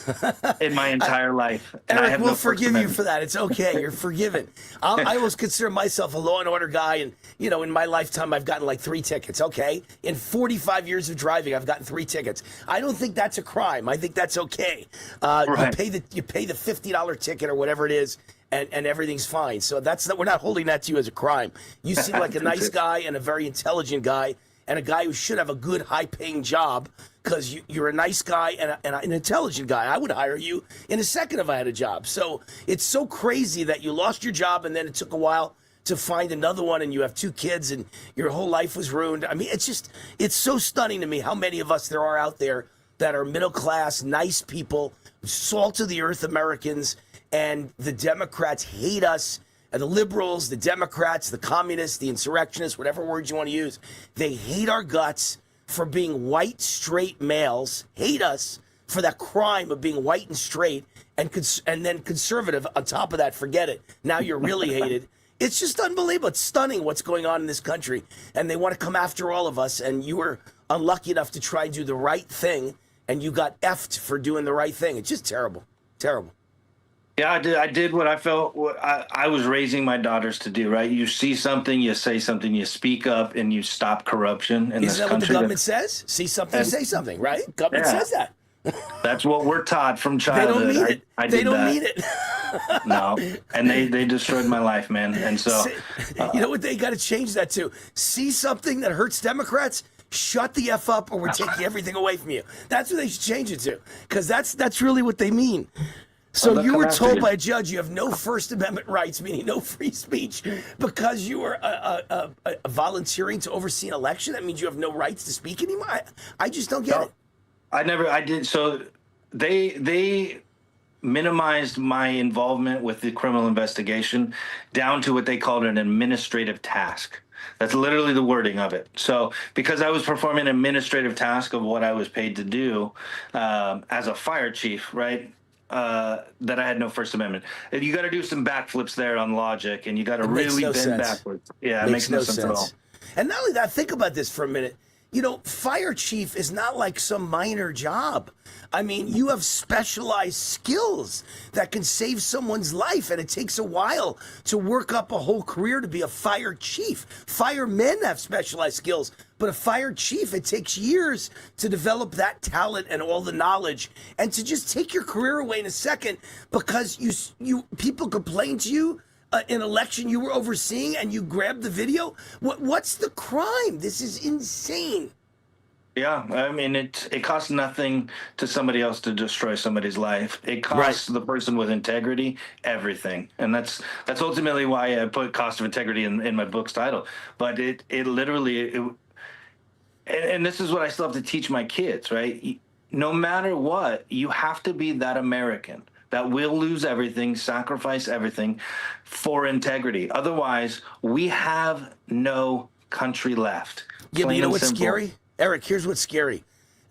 in my entire life. And Eric, we'll forgive you for that. It's okay. You're forgiven. I always consider myself a law and order guy. And, in my lifetime, I've gotten like 3 tickets. Okay. In 45 years of driving, I've gotten 3 tickets. I don't think that's a crime. I think that's okay. Right. You pay the $50 ticket or whatever it is, and everything's fine. So we're not holding that to you as a crime. You seem like a nice guy and a very intelligent guy, and a guy who should have a good, high-paying job, because you're a nice guy and an intelligent guy. I would hire you in a second if I had a job. So it's so crazy that you lost your job, and then it took a while to find another one, and you have 2 kids, and your whole life was ruined. I mean, it's so stunning to me how many of us there are out there that are middle-class, nice people, salt-of-the-earth Americans, and the Democrats hate us, and the liberals, the Democrats, the communists, the insurrectionists, whatever words you want to use. They hate our guts for being white, straight males, hate us for that crime of being white and straight, and then conservative on top of that, forget it. Now you're really hated. It's just unbelievable. It's stunning what's going on in this country, and they want to come after all of us, and you were unlucky enough to try and do the right thing, and you got effed for doing the right thing. It's just terrible. Terrible. Yeah, I did what I felt I was raising my daughters to do, right? You see something, you say something, you speak up, and you stop corruption in this country. Isn't that what the government says? See something, say something, right? Government says that. That's what we're taught from childhood. They don't mean it. They don't mean it. No, and they destroyed my life, man. And so, you know what they got to change that to? See something that hurts Democrats? Shut the F up, or we're taking everything away from you. That's what they should change it to, because that's really what they mean. So they'll you come were after told you. by a judge you have no First Amendment rights, meaning no free speech, because you were volunteering to oversee an election? That means you have no rights to speak anymore? I just don't get it. I did. So they minimized my involvement with the criminal investigation down to what they called an administrative task. That's literally the wording of it. So because I was performing an administrative task of what I was paid to do as a fire chief, right? That I had no First Amendment. And you got to do some backflips there on logic, and you got to really bend backwards. Yeah, it makes no sense at all. And not only that, think about this for a minute. You know, fire chief is not like some minor job. I mean, you have specialized skills that can save someone's life, and it takes a while to work up a whole career to be a fire chief. Firemen have specialized skills, but a fire chief, it takes years to develop that talent and all the knowledge, and to just take your career away in a second because you people complain to you. An election you were overseeing and you grabbed the video? What's the crime? This is insane. Yeah, I mean, it costs nothing to somebody else to destroy somebody's life. It costs the person with integrity everything, and that's ultimately why I put cost of integrity in my book's title. But it literally, and this is what I still have to teach my kids, right? No matter what, you have to be that American that will lose everything, sacrifice everything for integrity. Otherwise, we have no country left. Yeah, but you know what's scary? Eric, here's what's scary.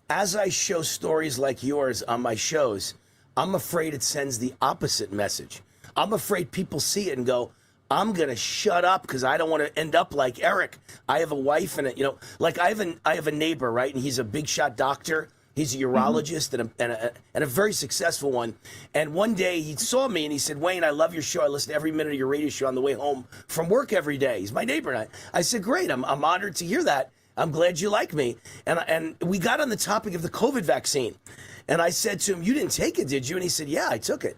As I show stories like yours on my shows, I'm afraid it sends the opposite message. I'm afraid people see it and go, I'm going to shut up because I don't want to end up like Eric. I have a wife and, like I have a neighbor, right? And he's a big shot doctor. He's a urologist and a very successful one. And one day he saw me and he said, Wayne, I love your show. I listen to every minute of your radio show on the way home from work every day. He's my neighbor. And I said, great. I'm honored to hear that. I'm glad you like me. And we got on the topic of the COVID vaccine. And I said to him, you didn't take it, did you? And he said, yeah, I took it.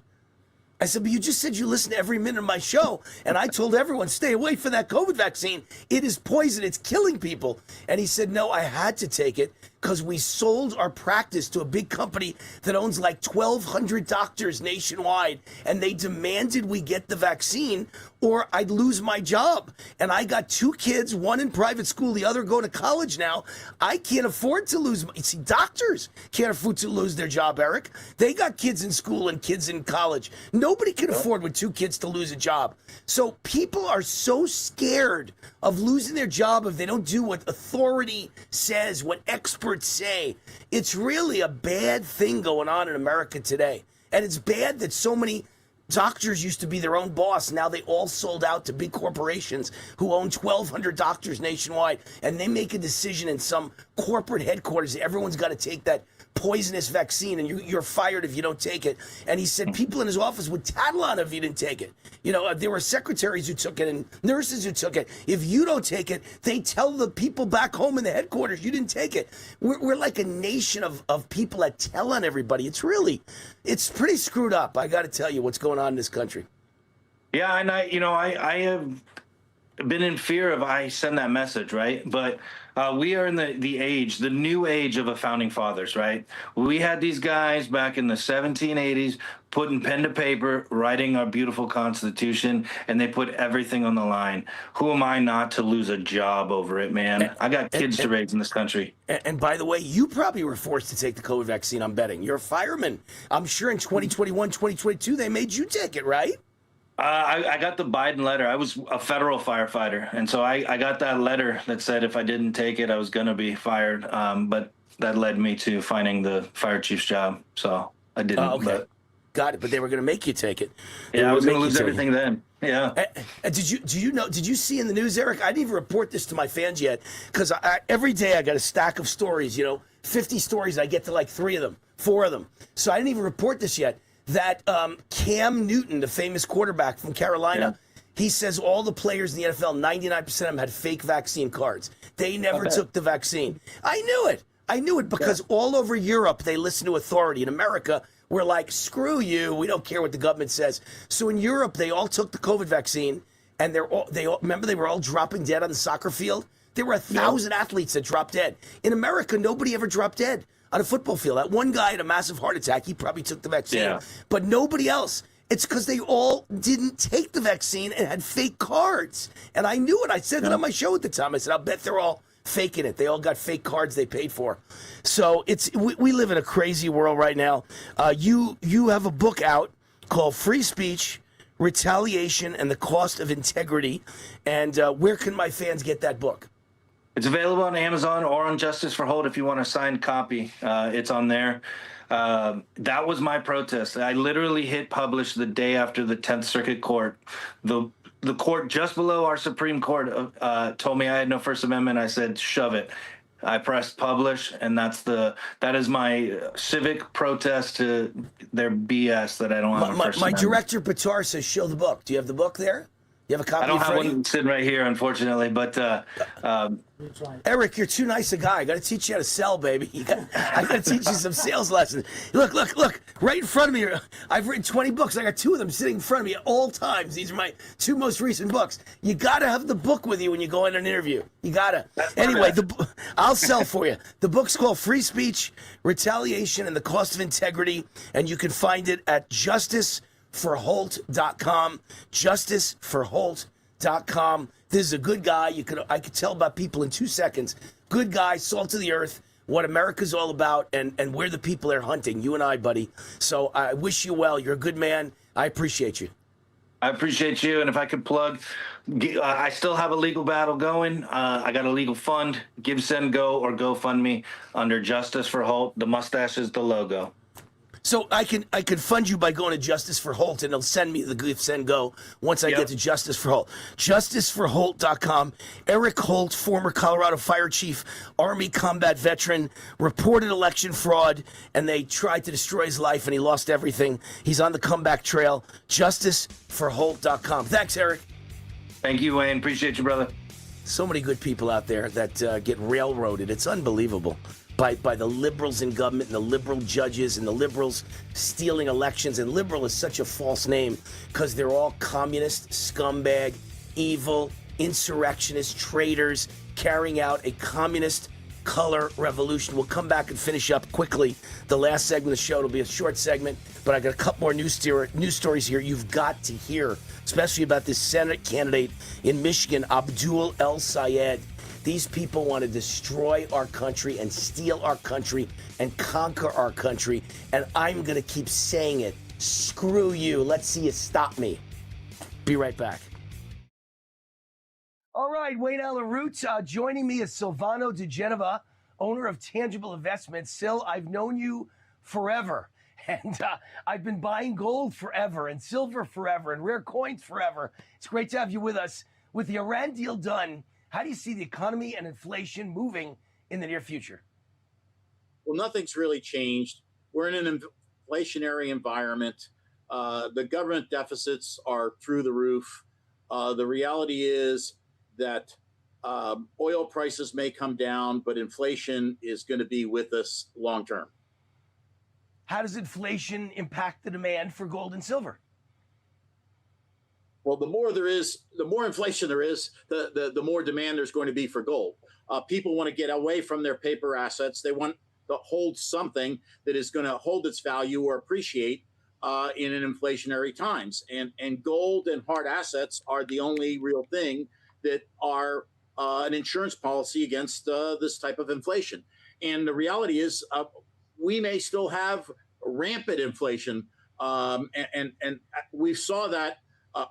I said, but you just said you listen to every minute of my show. And I told everyone, stay away from that COVID vaccine. It is poison. It's killing people. And he said, no, I had to take it because we sold our practice to a big company that owns like 1,200 doctors nationwide. And they demanded we get the vaccine or I'd lose my job. And I got 2 kids, one in private school, the other going to college now. I can't afford to lose. See, doctors can't afford to lose their job, Eric. They got kids in school and kids in college. Nobody can afford with 2 kids to lose a job. So people are so scared of losing their job if they don't do what authority says, what experts say. It's really a bad thing going on in America today. And it's bad that so many doctors used to be their own boss. Now they all sold out to big corporations who own 1,200 doctors nationwide. And they make a decision in some corporate headquarters. Everyone's got to take that poisonous vaccine and you're fired if you don't take it. And he said people in his office would tattle on it if you didn't take it. You know, there were secretaries who took it and nurses who took it. If you don't take it, they tell the people back home in the headquarters you didn't take it. We're like a nation of people that tell on everybody. It's pretty screwed up. I got to tell you what's going on in this country. Yeah, and I have been in fear of I send that message, right? But we are in the new age of the founding fathers, right? We had these guys back in the 1780s putting pen to paper, writing our beautiful Constitution, and they put everything on the line. Who am I not to lose a job over it, man? I got kids to raise in this country. And by the way, you probably were forced to take the COVID vaccine, I'm betting. You're a fireman. I'm sure in 2021, 2022, they made you take it, right? I got the Biden letter. I was a federal firefighter, and so I got that letter that said if I didn't take it, I was going to be fired. But that led me to finding the fire chief's job, so I didn't. Okay. But, got it. But they were going to make you take it. Yeah, I was going to lose everything then. Yeah. Did you see in the news, Eric? I didn't even report this to my fans yet because every day I got a stack of stories. 50 stories. I get to like 3 of them, 4 of them. So I didn't even report this yet. That Cam Newton, the famous quarterback from Carolina, he says all the players in the NFL, 99% of them had fake vaccine cards. They never took the vaccine. I knew it because all over Europe, they listen to authority. In America, we're like, screw you. We don't care what the government says. So in Europe, they all took the COVID vaccine, and they were all dropping dead on the soccer field. There were 1,000 athletes that dropped dead. In America, nobody ever dropped dead on a football field. That one guy had a massive heart attack. He probably took the vaccine, but nobody else. It's because they all didn't take the vaccine and had fake cards. And I knew it. I said that on my show at the time. I said, I'll bet they're all faking it. They all got fake cards they paid for. So we live in a crazy world right now. You have a book out called Free Speech, Retaliation, and the Cost of Integrity. And where can my fans get that book? It's available on Amazon or on Justice for Holt if you want a signed copy. It's on there. That was my protest. I literally hit publish the day after the 10th Circuit Court. The court just below our Supreme Court told me I had no First Amendment. I said, shove it. I pressed publish, and that is my civic protest to their BS that I don't have a First Amendment. My director, Patar, says show the book. Do you have the book there? You have a copy? I don't have one sitting right here, unfortunately, but Eric, you're too nice a guy. I got to teach you how to sell, baby. I got to teach you some sales lessons. Look, right in front of me. I've written 20 books. I got 2 of them sitting in front of me at all times. These are my 2 most recent books. You got to have the book with you when you go in an interview. You got to. Anyway, I'll sell for you. The book's called Free Speech, Retaliation, and the Cost of Integrity, and you can find it at justiceforholt.com. Justiceforholt.com. This is a good guy. I could tell about people in 2 seconds. Good guy, salt of the earth, what America's all about, and where the people are hunting. You and I, buddy. So I wish you well. You're a good man. I appreciate you. I appreciate you. And if I could plug, I still have a legal battle going. I got a legal fund, Give, Send, Go, or GoFundMe under Justice for Holt. The mustache is the logo. So I can fund you by going to Justice for Holt, and they'll send me the Give, Send, Go once I get to Justice for Holt. JusticeForHolt.com. Eric Holt, former Colorado Fire Chief, Army combat veteran, reported election fraud, and they tried to destroy his life, and he lost everything. He's on the comeback trail. JusticeForHolt.com. Thanks, Eric. Thank you, Wayne. Appreciate you, brother. So many good people out there that get railroaded. It's unbelievable. By the liberals in government and the liberal judges and the liberals stealing elections. And liberal is such a false name because they're all communist, scumbag, evil, insurrectionists, traitors, carrying out a communist color revolution. We'll come back and finish up quickly. The last segment of the show will be a short segment, but I got a couple more news stories here you've got to hear, especially about this Senate candidate in Michigan, Abdul El-Sayed. These people want to destroy our country and steal our country and conquer our country. And I'm going to keep saying it. Screw you. Let's see you stop me. Be right back. All right, Wayne Allyn Root. Joining me is Silvano De Genova, owner of Tangible Investments. Sil, I've known you forever. And I've been buying gold forever and silver forever and rare coins forever. It's great to have you with us. With the Iran deal done, how do you see the economy and inflation moving in the near future? Well, nothing's really changed. We're in an inflationary environment. The government deficits are through the roof. The reality is that oil prices may come down, but inflation is going to be with us long term. How does inflation impact the demand for gold and silver? Well, the more inflation there is, the more demand there's going to be for gold. People want to get away from their paper assets. They want to hold something that is going to hold its value or appreciate in an inflationary times. And gold and hard assets are the only real thing that are an insurance policy against this type of inflation. And the reality is we may still have rampant inflation. And we saw that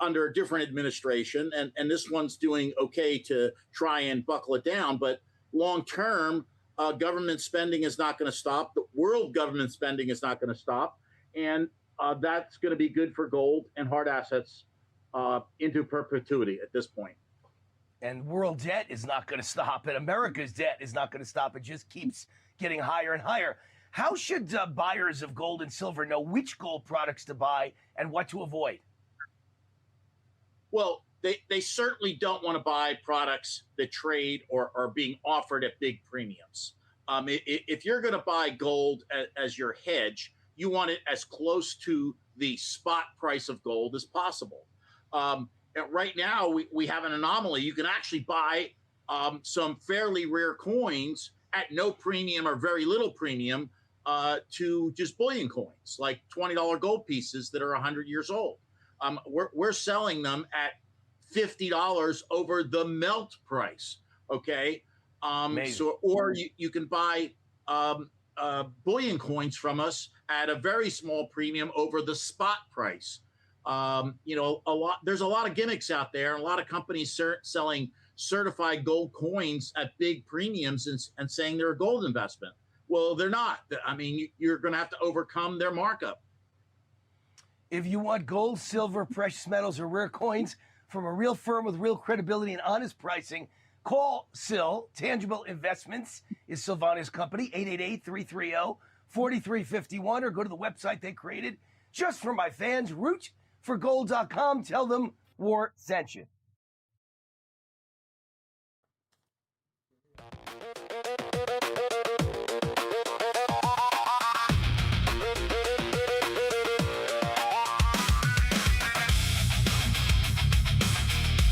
under a different administration, and this one's doing okay to try and buckle it down. But long term, government spending is not going to stop. The world government spending is not going to stop. And that's going to be good for gold and hard assets into perpetuity at this point. And world debt is not going to stop, and America's debt is not going to stop. It just keeps getting higher and higher. How should buyers of gold and silver know which gold products to buy and what to avoid? Well, they certainly don't want to buy products that trade or are being offered at big premiums. If you're going to buy gold as your hedge, you want it as close to the spot price of gold as possible. Right now, we have an anomaly. You can actually buy some fairly rare coins at no premium or very little premium to just bullion coins, like $20 gold pieces that are 100 years old. We're selling them at $50 over the melt price. Okay. Or you can buy bullion coins from us at a very small premium over the spot price. There's a lot of gimmicks out there, and a lot of companies selling certified gold coins at big premiums and saying they're a gold investment. Well, they're not. I mean, you're going to have to overcome their markup. If you want gold, silver, precious metals, or rare coins from a real firm with real credibility and honest pricing, call Sil. Tangible Investments is Silvana's company, 888-330-4351, or go to the website they created just for my fans, rootforgold.com. Tell them War sent you.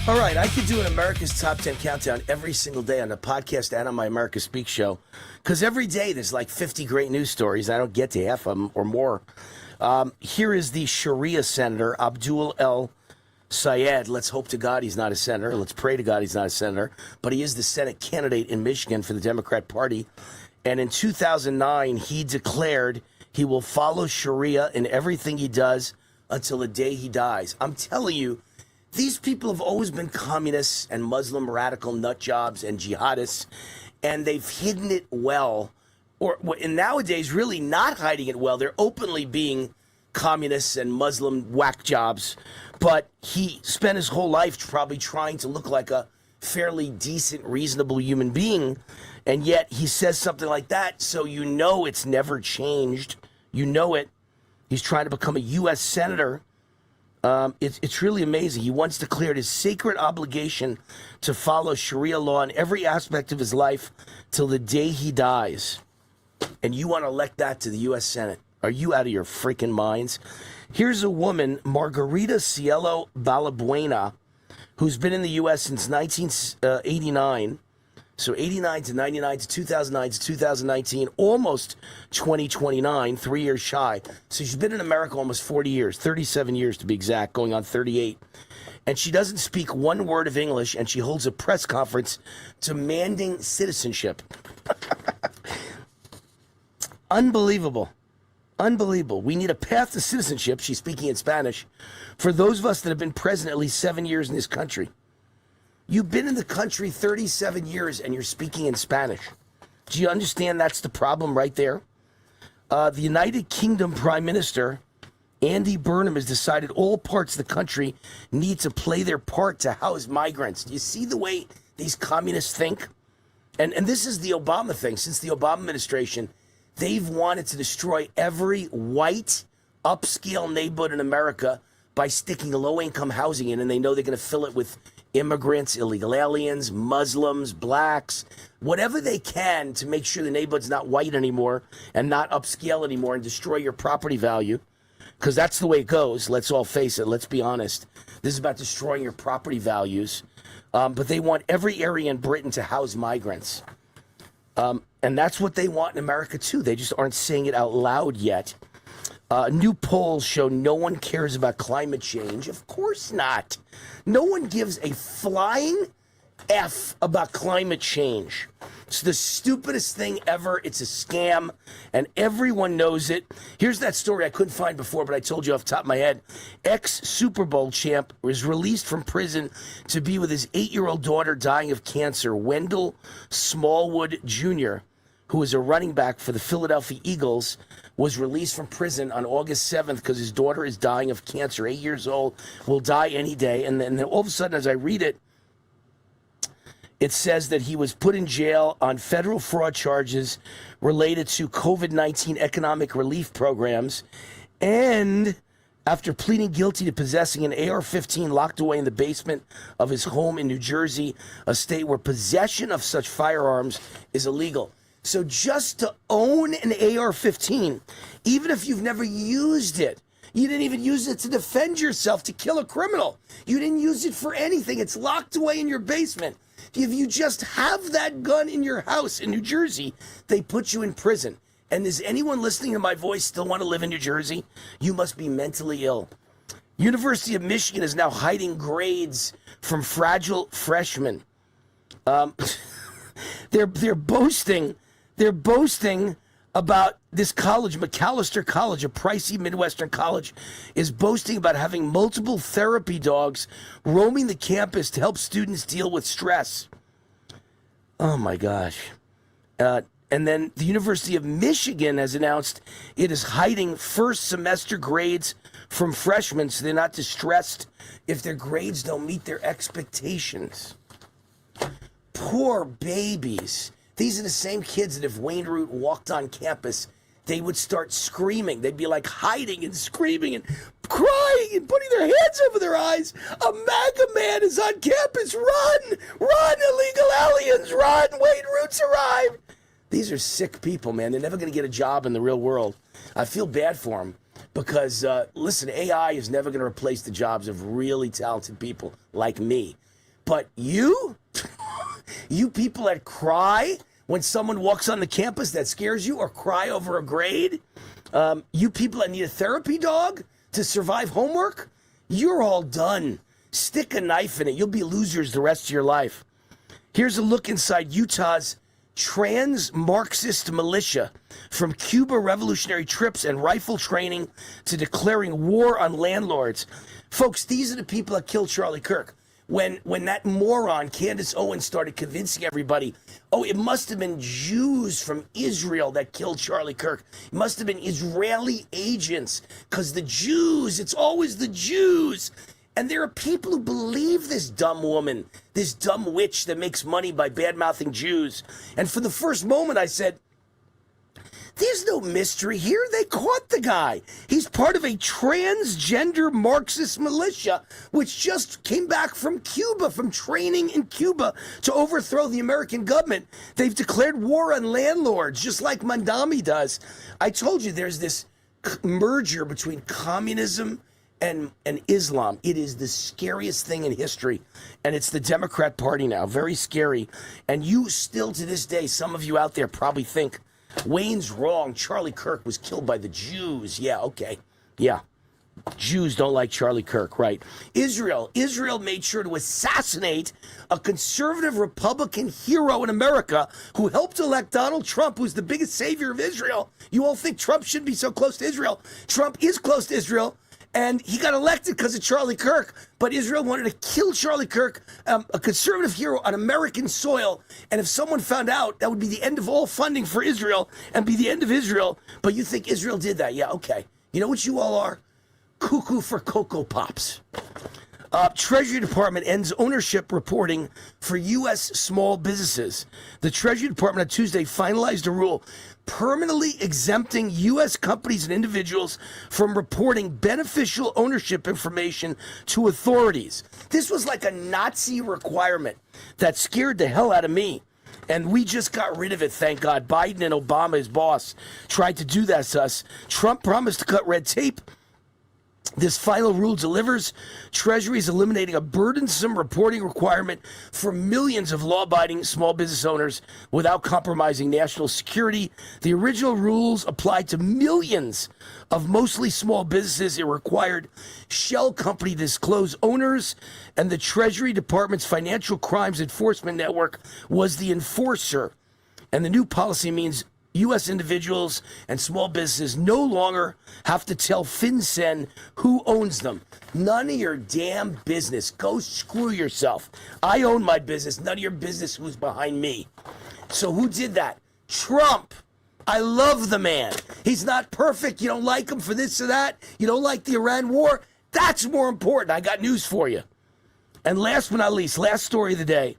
All right, I could do an America's Top 10 Countdown every single day on the podcast and on my America Speak show, because every day there's like 50 great news stories. I don't get to half of them or more. Here is the Sharia senator, Abdul El Sayed. Let's hope to God he's not a senator. Let's pray to God he's not a senator. But he is the Senate candidate in Michigan for the Democrat Party. And in 2009, he declared he will follow Sharia in everything he does until the day he dies. I'm telling you, these people have always been communists and Muslim radical nut jobs and jihadists, and they've hidden it well. And nowadays, really not hiding it well. They're openly being communists and Muslim whack jobs. But he spent his whole life probably trying to look like a fairly decent, reasonable human being. And yet he says something like that, so you know it's never changed. You know it. He's trying to become a U.S. senator. It's really amazing. He once declared his sacred obligation to follow Sharia law in every aspect of his life till the day he dies. And you want to elect that to the U.S. Senate. Are you out of your freaking minds? Here's a woman, Margarita Cielo Balbuena, who's been in the U.S. since 1989. So 89 to 99 to 2009 to 2019, almost 2029, 3 years shy. So she's been in America almost 40 years, 37 years to be exact, going on 38. And she doesn't speak one word of English, and she holds a press conference demanding citizenship. Unbelievable. Unbelievable. We need a path to citizenship, she's speaking in Spanish, for those of us that have been present at least 7 years in this country. You've been in the country 37 years and you're speaking in Spanish. Do you understand that's the problem right there? The United Kingdom Prime Minister, Andy Burnham, has decided all parts of the country need to play their part to house migrants. Do you see the way these communists think? And this is the Obama thing. Since the Obama administration, they've wanted to destroy every white upscale neighborhood in America by sticking low-income housing in, and they know they're going to fill it with immigrants, illegal aliens, Muslims, blacks, whatever they can to make sure the neighborhood's not white anymore and not upscale anymore and destroy your property value. Because that's the way it goes. Let's all face it. Let's be honest. This is about destroying your property values. But they want every area in Britain to house migrants. And that's what they want in America, too. They just aren't saying it out loud yet. New polls show no one cares about climate change. Of course not. No one gives a flying F about climate change. It's the stupidest thing ever. It's a scam, and everyone knows it. Here's that story I couldn't find before, but I told you off the top of my head. Ex-Super Bowl champ was released from prison to be with his 8-year-old daughter dying of cancer. Wendell Smallwood Jr., who is a running back for the Philadelphia Eagles, was released from prison on August 7th because his daughter is dying of cancer. 8 years old, will die any day. And then all of a sudden, as I read it, it says that he was put in jail on federal fraud charges related to COVID-19 economic relief programs. And after pleading guilty to possessing an AR-15 locked away in the basement of his home in New Jersey, a state where possession of such firearms is illegal. So just to own an AR-15, even if you've never used it, you didn't even use it to defend yourself, to kill a criminal. You didn't use it for anything. It's locked away in your basement. If you just have that gun in your house in New Jersey, they put you in prison. And does anyone listening to my voice still want to live in New Jersey? You must be mentally ill. University of Michigan is now hiding grades from fragile freshmen. They're boasting about this college, McAllister College, a pricey Midwestern college, is boasting about having multiple therapy dogs roaming the campus to help students deal with stress. Oh my gosh. And then the University of Michigan has announced it is hiding first semester grades from freshmen so they're not distressed if their grades don't meet their expectations. Poor babies. These are the same kids that if Wayne Root walked on campus, they would start screaming. They'd be like hiding and screaming and crying and putting their hands over their eyes. A MAGA man is on campus. Run! Run, illegal aliens! Run! Wayne Root's arrived! These are sick people, man. They're never going to get a job in the real world. I feel bad for them because, listen, AI is never going to replace the jobs of really talented people like me. But you people that cry when someone walks on the campus that scares you or cry over a grade, you people that need a therapy dog to survive homework, you're all done. Stick a knife in it. You'll be losers the rest of your life. Here's a look inside Utah's trans-Marxist militia, from Cuba revolutionary trips and rifle training to declaring war on landlords. Folks, these are the people that killed Charlie Kirk. When that moron, Candace Owens, started convincing everybody, oh, it must have been Jews from Israel that killed Charlie Kirk. It must have been Israeli agents, because the Jews, it's always the Jews. And there are people who believe this dumb woman, this dumb witch that makes money by bad-mouthing Jews. And for the first moment, I said, there's no mystery here. They caught the guy. He's part of a transgender Marxist militia, which just came back from Cuba, from training in Cuba to overthrow the American government. They've declared war on landlords, just like Mandami does. I told you there's this merger between communism and Islam. It is the scariest thing in history, and it's the Democrat Party now. Very scary. And you still, to this day, some of you out there probably think, Wayne's wrong. Charlie Kirk was killed by the Jews. Yeah, okay. Yeah. Jews don't like Charlie Kirk, right? Israel made sure to assassinate a conservative Republican hero in America who helped elect Donald Trump, who's the biggest savior of Israel. You all think Trump shouldn't be so close to Israel. Trump is close to Israel. And he got elected because of Charlie Kirk, but Israel wanted to kill Charlie Kirk, a conservative hero on American soil. And if someone found out, that would be the end of all funding for Israel and be the end of Israel. But you think Israel did that? Yeah, okay. You know what you all are? Cuckoo for Cocoa Pops. Treasury Department ends ownership reporting for U.S. small businesses. The Treasury Department on Tuesday finalized a rule permanently exempting U.S. companies and individuals from reporting beneficial ownership information to authorities. This was like a Nazi requirement that scared the hell out of me. And we just got rid of it, thank God. Biden and Obama, his boss, tried to do that to us. Trump promised to cut red tape. This final rule delivers. Treasury is eliminating a burdensome reporting requirement for millions of law-abiding small business owners without compromising national security. The original rules applied to millions of mostly small businesses. It required shell company to disclose owners, and the Treasury Department's Financial Crimes Enforcement Network was the enforcer. And the new policy means U.S. individuals and small businesses no longer have to tell FinCEN who owns them. None of your damn business. Go screw yourself. I own my business. None of your business who's behind me. So who did that? Trump. I love the man. He's not perfect. You don't like him for this or that. You don't like the Iran war. That's more important. I got news for you. And last but not least, last story of the day.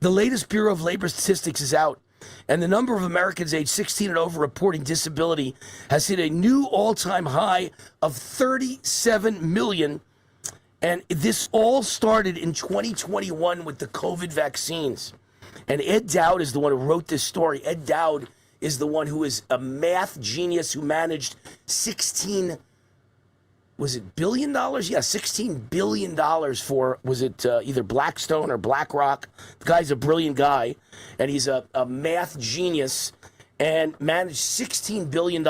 The latest Bureau of Labor Statistics is out. And the number of Americans aged 16 and over reporting disability has hit a new all-time high of 37 million. And this all started in 2021 with the COVID vaccines. And Ed Dowd is the one who wrote this story. Ed Dowd is the one who is a math genius who managed was it $1 billion? Yeah, $16 billion for, was it either Blackstone or BlackRock? The guy's a brilliant guy, and he's a math genius, and managed $16 billion.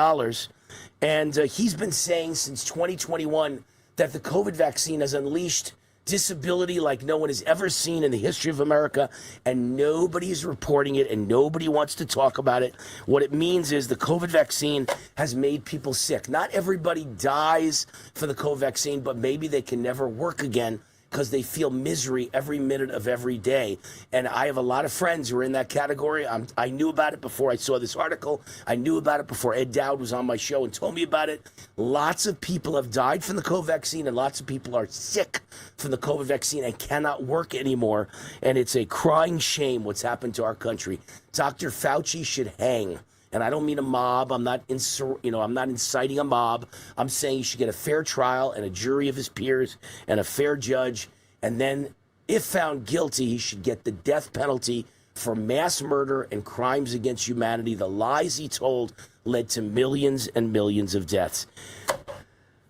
And he's been saying since 2021 that the COVID vaccine has unleashed disability like no one has ever seen in the history of America, and nobody's reporting it and nobody wants to talk about it. What it means is the COVID vaccine has made people sick. Not everybody dies for the COVID vaccine, but maybe they can never work again because they feel misery every minute of every day. And I have a lot of friends who are in that category. I knew about it before I saw this article. I knew about it before Ed Dowd was on my show and told me about it. Lots of people have died from the COVID vaccine, and lots of people are sick from the COVID vaccine and cannot work anymore. And it's a crying shame what's happened to our country. Dr. Fauci should hang. And I don't mean a mob. I'm not inciting a mob. I'm saying he should get a fair trial and a jury of his peers and a fair judge. And then, if found guilty, he should get the death penalty for mass murder and crimes against humanity. The lies he told led to millions and millions of deaths.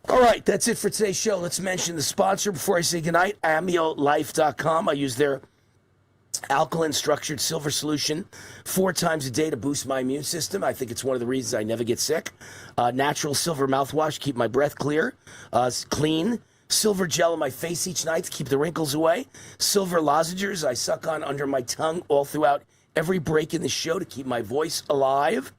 All right, that's it for today's show. Let's mention the sponsor before I say goodnight, AmioLife.com. I use their alkaline structured silver solution 4 times a day to boost my immune system. I think it's one of the reasons I never get sick. Natural silver mouthwash, keep my breath clear, clean. Silver gel on my face each night to keep the wrinkles away. Silver lozenges I suck on under my tongue all throughout every break in the show to keep my voice alive.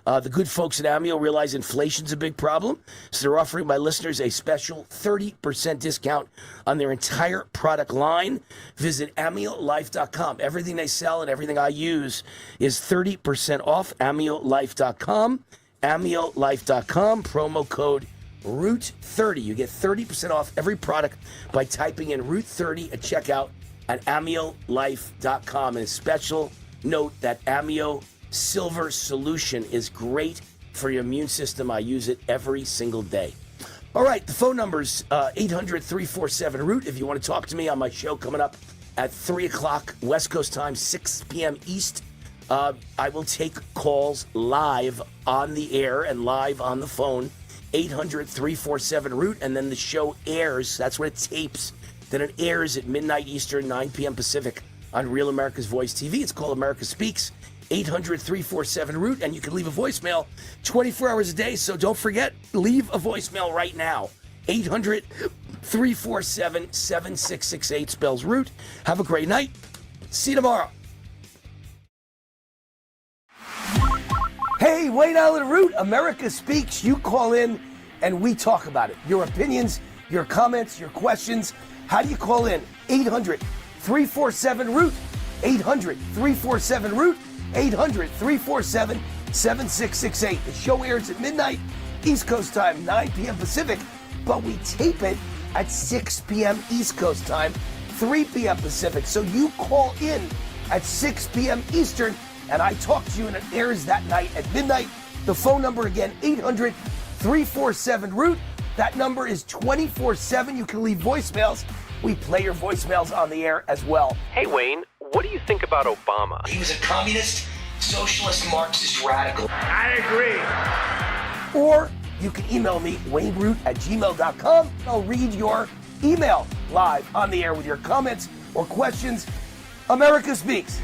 The good folks at Amio realize inflation's a big problem, so they're offering my listeners a special 30% discount on their entire product line. Visit AmioLife.com. Everything they sell and everything I use is 30% off. AmioLife.com. AmioLife.com. Promo code Root30. You get 30% off every product by typing in Root30 at checkout at AmioLife.com. And a special note that Amio Silver Solution is great for your immune system. I use it every single day. All right, the phone number's 800-347-ROOT. If you want to talk to me on my show coming up at 3 o'clock West Coast time, 6 p.m. East, I will take calls live on the air and live on the phone, 800-347-ROOT, and then the show airs. That's when it tapes. Then it airs at midnight Eastern, 9 p.m. Pacific on Real America's Voice TV. It's called America Speaks, 800-347-ROOT, and you can leave a voicemail 24 hours a day, so don't forget, leave a voicemail right now. 800-347-7668 spells ROOT. Have a great night. See you tomorrow. Hey, Wayne Allyn Root, America Speaks. You call in and we talk about it. Your opinions, your comments, your questions. How do you call in? 800-347-ROOT. 800-347-ROOT. 800-347-7668. The show airs at midnight East Coast time, 9 p.m. Pacific, but we tape it at 6 p.m. East Coast time, 3 p.m. Pacific. So you call in at 6 p.m. Eastern, and I talk to you, and it airs that night at midnight. The phone number again, 800-347-ROOT. That number is 24/7. You can leave voicemails. We play your voicemails on the air as well. Hey, Wayne, what do you think about Obama? He was a communist, socialist, Marxist radical. I agree. Or you can email me, wayneroot@gmail.com. I'll read your email live on the air with your comments or questions. America Speaks.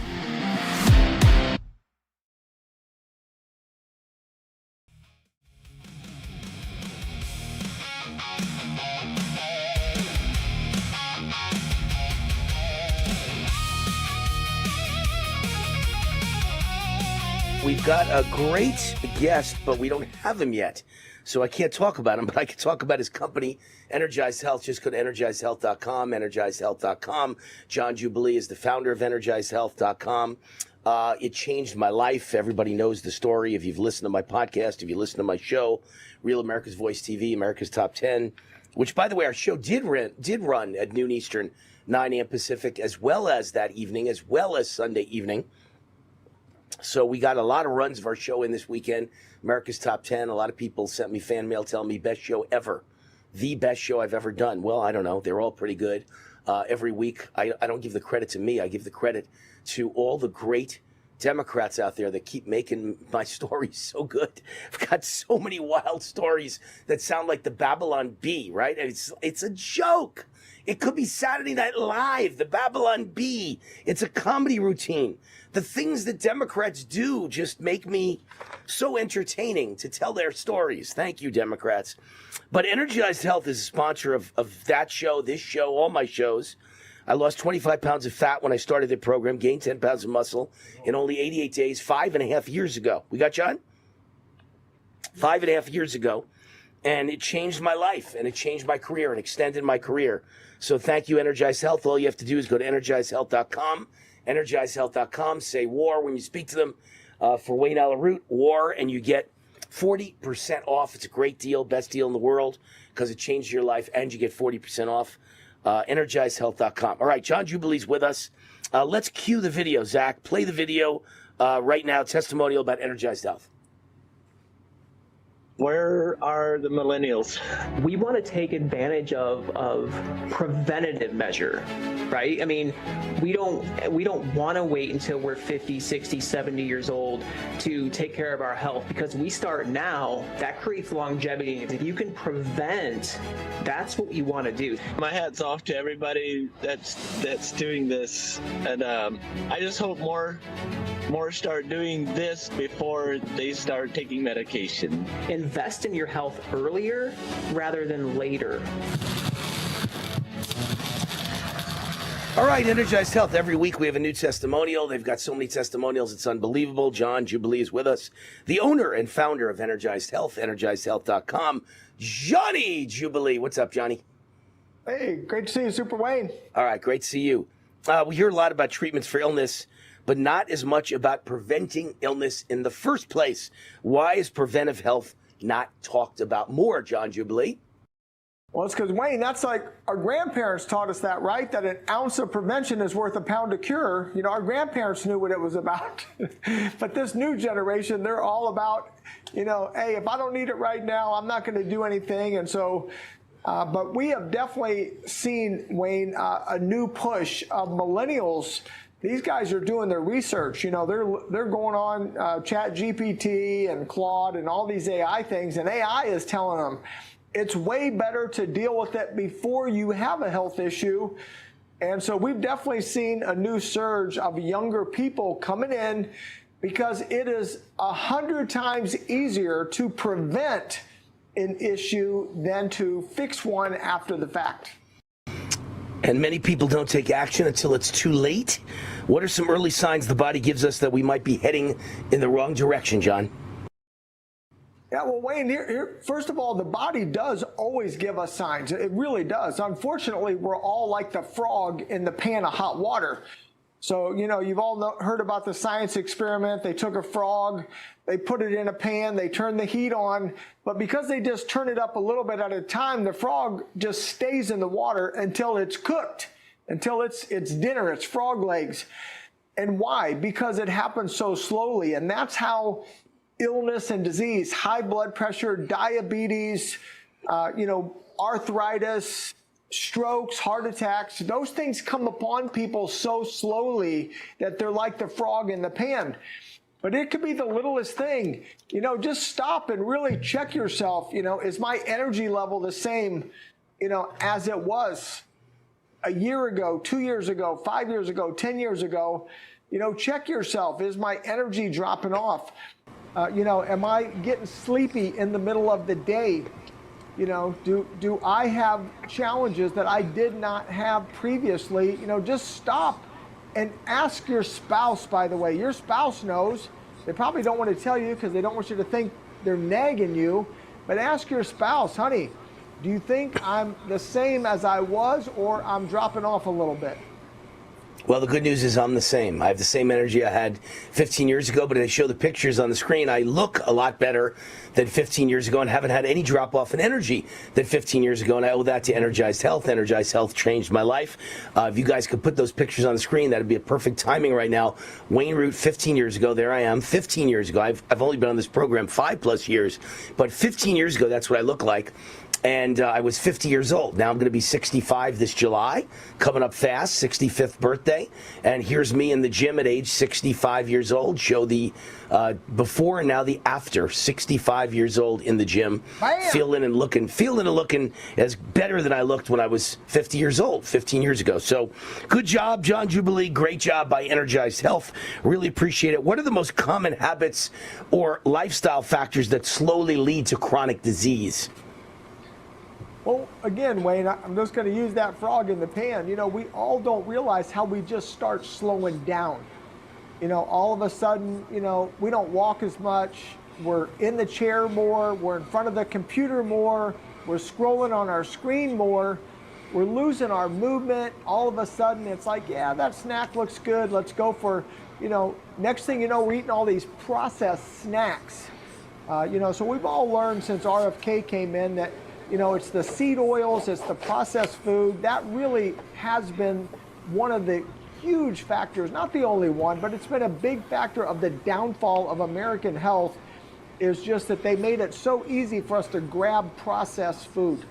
We've got a great guest, but we don't have him yet. So I can't talk about him, but I can talk about his company, Energize Health. Just go to EnergizeHealth.com, EnergizeHealth.com. John Jubilee is the founder of EnergizeHealth.com. It changed my life. Everybody knows the story. If you've listened to my podcast, if you listen to my show, Real America's Voice TV, America's Top 10, which, by the way, our show did run at noon Eastern, 9 a.m. Pacific, as well as that evening, as well as Sunday evening. So we got a lot of runs of our show in this weekend. America's Top 10. A lot of people sent me fan mail telling me best show ever. The best show I've ever done. Well, I don't know. They're all pretty good. Every week, I don't give the credit to me. I give the credit to all the great Democrats out there that keep making my stories so good. I've got so many wild stories that sound like the Babylon Bee, right? It's a joke. It could be Saturday Night Live, the Babylon Bee. It's a comedy routine. The things that Democrats do just make me so entertaining to tell their stories. Thank you, Democrats. But Energized Health is a sponsor of that show, this show, all my shows. I lost 25 pounds of fat when I started the program, gained 10 pounds of muscle in only 88 days, 5.5 years ago. We got John? 5.5 years ago. And it changed my life, and it changed my career and extended my career. So thank you, Energized Health. All you have to do is go to energizedhealth.com, energizedhealth.com, say WAR when you speak to them for Wayne Allyn Root, WAR, and you get 40% off. It's a great deal, best deal in the world, because it changed your life, and you get 40% off. Energizedhealth.com. All right, John Jubilee's with us. Let's cue the video, Zach. Play the video right now, testimonial about Energized Health. Where are the millennials? We want to take advantage of preventative measure, right? I mean, we don't want to wait until we're 50, 60, 70 years old to take care of our health, because we start now. That creates longevity. If you can prevent, that's what you want to do. My hat's off to everybody that's doing this, and I just hope more start doing this before they start taking medication. Invest in your health earlier rather than later. All right, Energized Health. Every week we have a new testimonial. They've got so many testimonials, it's unbelievable. John Jubilee is with us, the owner and founder of Energized Health, energizedhealth.com. Johnny Jubilee. What's up, Johnny? Hey, great to see you, Super Wayne. All right, great to see you. We hear a lot about treatments for illness, but not as much about preventing illness in the first place. Why is preventive health not talked about more, John Jubilee? Well, it's because, Wayne, that's like our grandparents taught us that, right? That an ounce of prevention is worth a pound of cure. You know, our grandparents knew what it was about. But this new generation, they're all about, you know, hey, if I don't need it right now, I'm not going to do anything. And so, but we have definitely seen, Wayne, a new push of millennials. These guys are doing their research. You know, they're going on Chat GPT and Claude and all these AI things, and AI is telling them it's way better to deal with it before you have a health issue. And so we've definitely seen a new surge of younger people coming in, because it is 100 times easier to prevent an issue than to fix one after the fact. And many people don't take action until it's too late. What are some early signs the body gives us that we might be heading in the wrong direction, John? Yeah, well, Wayne, here, first of all, the body does always give us signs. It really does. Unfortunately, we're all like the frog in the pan of hot water. So, you know, you've all heard about the science experiment. They took a frog, they put it in a pan, they turned the heat on, but because they just turn it up a little bit at a time, the frog just stays in the water until it's cooked, until it's dinner, it's frog legs. And why? Because it happens so slowly, and that's how illness and disease, high blood pressure, diabetes, you know, arthritis, strokes, heart attacks, those things come upon people so slowly that they're like the frog in the pan. But it could be the littlest thing. You know, just stop and really check yourself. You know, is my energy level the same, you know, as it was a year ago, 2 years ago, 5 years ago, 10 years ago? You know, check yourself. Is my energy dropping off? You know, am I getting sleepy in the middle of the day? You know, do I have challenges that I did not have previously? You know, just stop and ask your spouse, by the way. Your spouse knows. They probably don't want to tell you because they don't want you to think they're nagging you. But ask your spouse, honey, do you think I'm the same as I was, or I'm dropping off a little bit? Well, the good news is I'm the same. I have the same energy I had 15 years ago, but as I show the pictures on the screen, I look a lot better than 15 years ago and haven't had any drop off in energy than 15 years ago, and I owe that to Energized Health. Energized Health changed my life. If you guys could put those pictures on the screen, that'd be a perfect timing right now. Wayne Root, 15 years ago, there I am. 15 years ago, I've only been on this program 5+ years, but 15 years ago, that's what I look like. and I was 50 years old. Now I'm going to be 65 this July, coming up fast, 65th birthday. And here's me in the gym at age 65 years old. Show the before and now the after. 65 years old in the gym, feeling and looking as better than I looked when I was 50 years old, 15 years ago. So good job, John Jubilee. Great job by Energized Health. Really appreciate it. What are the most common habits or lifestyle factors that slowly lead to chronic disease? Well, again, Wayne, I'm just going to use that frog in the pan. You know, we all don't realize how we just start slowing down. You know, all of a sudden, you know, we don't walk as much. We're in the chair more. We're in front of the computer more. We're scrolling on our screen more. We're losing our movement. All of a sudden, it's like, yeah, that snack looks good. Let's go for, you know, next thing you know, we're eating all these processed snacks. You know, so we've all learned since RFK came in that, you know, it's the seed oils, it's the processed food. That really has been one of the huge factors, not the only one, but it's been a big factor of the downfall of American health, is just that they made it so easy for us to grab processed food.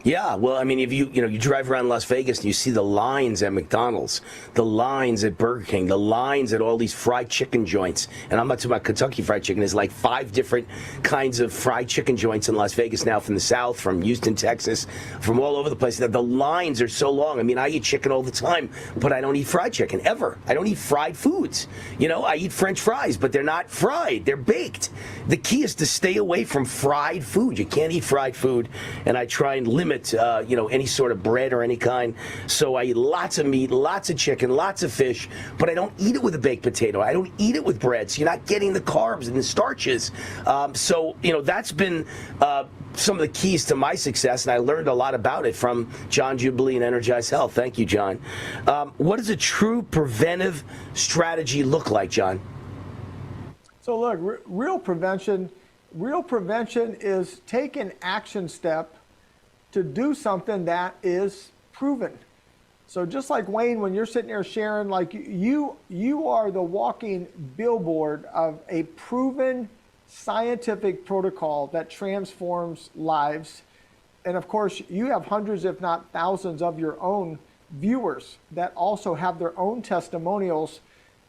Yeah, well, I mean, if you drive around Las Vegas and you see the lines at McDonald's, the lines at Burger King, the lines at all these fried chicken joints, and I'm not talking about Kentucky Fried Chicken. There's like 5 different kinds of fried chicken joints in Las Vegas now, from the South, from Houston, Texas, from all over the place. The lines are so long. I mean, I eat chicken all the time, but I don't eat fried chicken ever. I don't eat fried foods. You know, I eat French fries, but they're not fried. They're baked. The key is to stay away from fried food. You can't eat fried food, and I try and limit any sort of bread or any kind. So I eat lots of meat, lots of chicken, lots of fish, but I don't eat it with a baked potato. I don't eat it with bread. So you're not getting the carbs and the starches. So, you know, that's been some of the keys to my success, and I learned a lot about it from John Jubilee and Energized Health. Thank you, John. What does a true preventive strategy look like, John? So look, real prevention is take an action step to do something that is proven. So just like Wayne, when you're sitting there sharing, like you are the walking billboard of a proven scientific protocol that transforms lives. And of course, you have hundreds, if not thousands, of your own viewers that also have their own testimonials.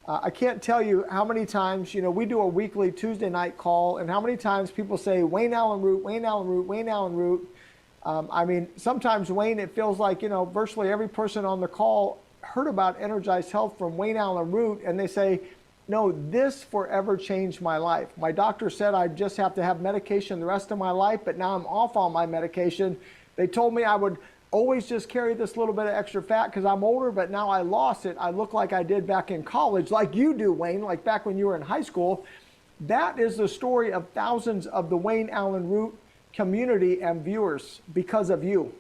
I can't tell you how many times, you know, we do a weekly Tuesday night call, and how many times people say, Wayne Allyn Root, Wayne Allyn Root, Wayne Allyn Root. I mean, sometimes, Wayne, it feels like, you know, virtually every person on the call heard about Energized Health from Wayne Allyn Root, and they say, no, this forever changed my life. My doctor said I just have to have medication the rest of my life, but now I'm off all my medication. They told me I would always just carry this little bit of extra fat because I'm older, but now I lost it. I look like I did back in college, like you do, Wayne, like back when you were in high school. That is the story of thousands of the Wayne Allyn Root community and viewers because of you.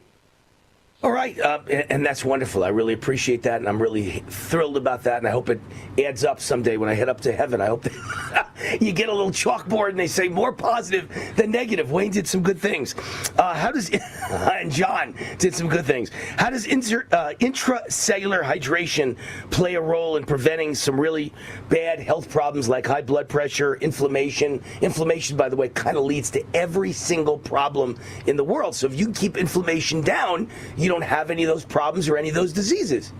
All right, and that's wonderful. I really appreciate that, and I'm really thrilled about that, and I hope it adds up someday when I head up to heaven. I hope that you get a little chalkboard and they say more positive than negative. Wayne did some good things. And John did some good things. How does intracellular hydration play a role in preventing some really bad health problems like high blood pressure, inflammation? Inflammation, by the way, kind of leads to every single problem in the world. So if you can keep inflammation down, you don't have any of those problems or any of those diseases.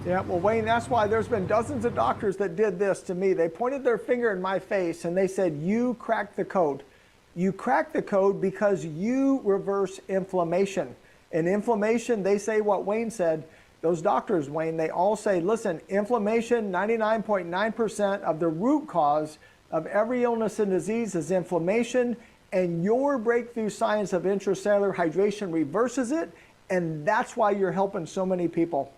Yeah, well, Wayne, that's why there's been dozens of doctors that did this to me. They pointed their finger in my face and they said, you cracked the code. You cracked the code because you reverse inflammation. And inflammation, they say what Wayne said. Those doctors, Wayne, they all say, listen, inflammation, 99.9% of the root cause of every illness and disease is inflammation, and your breakthrough science of intracellular hydration reverses it. And that's why you're helping so many people.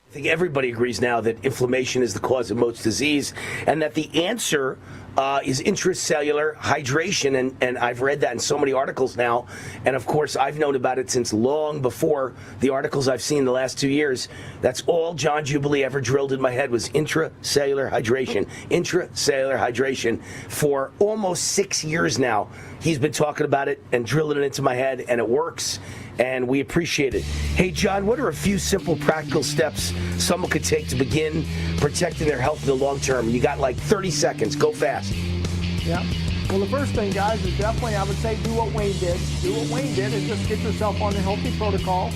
I think everybody agrees now that inflammation is the cause of most disease, and that the answer is intracellular hydration. And I've read that in so many articles now. And of course, I've known about it since long before the articles I've seen the last 2 years. That's all John Jubilee ever drilled in my head was intracellular hydration. Intracellular hydration. For almost 6 years now, he's been talking about it and drilling it into my head, and it works. And we appreciate it. Hey, John, what are a few simple practical steps someone could take to begin protecting their health in the long term? You got like 30 seconds. Go fast. Yeah. Well, the first thing, guys, is definitely, I would say, do what Wayne did. Do what Wayne did and just get yourself on a healthy protocol.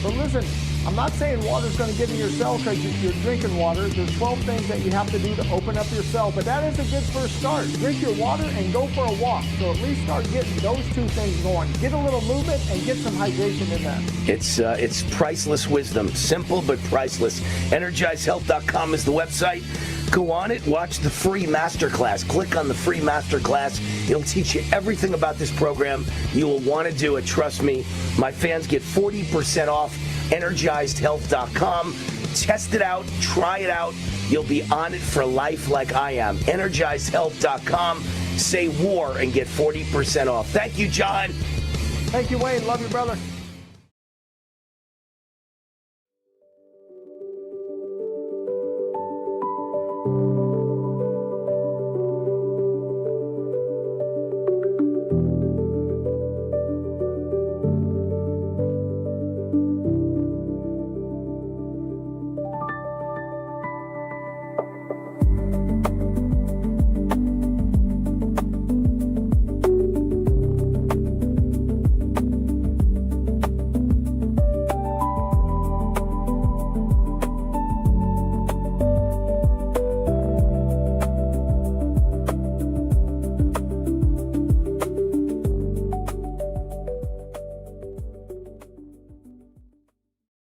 But listen, I'm not saying water's going to get in your cell because you're drinking water. There's 12 things that you have to do to open up your cell, but that is a good first start. Drink your water and go for a walk. So at least start getting those two things going. Get a little movement and get some hydration in there. It's priceless wisdom. Simple but priceless. EnergizeHealth.com is the website. Go on it, watch the free masterclass. Click on the free masterclass. It'll teach you everything about this program. You will want to do it. Trust me. My fans get 40% off. EnergizedHealth.com. Test it out. Try it out. You'll be on it for life like I am. EnergizedHealth.com. Say war and get 40% off. Thank you, John. Thank you, Wayne. Love you, brother.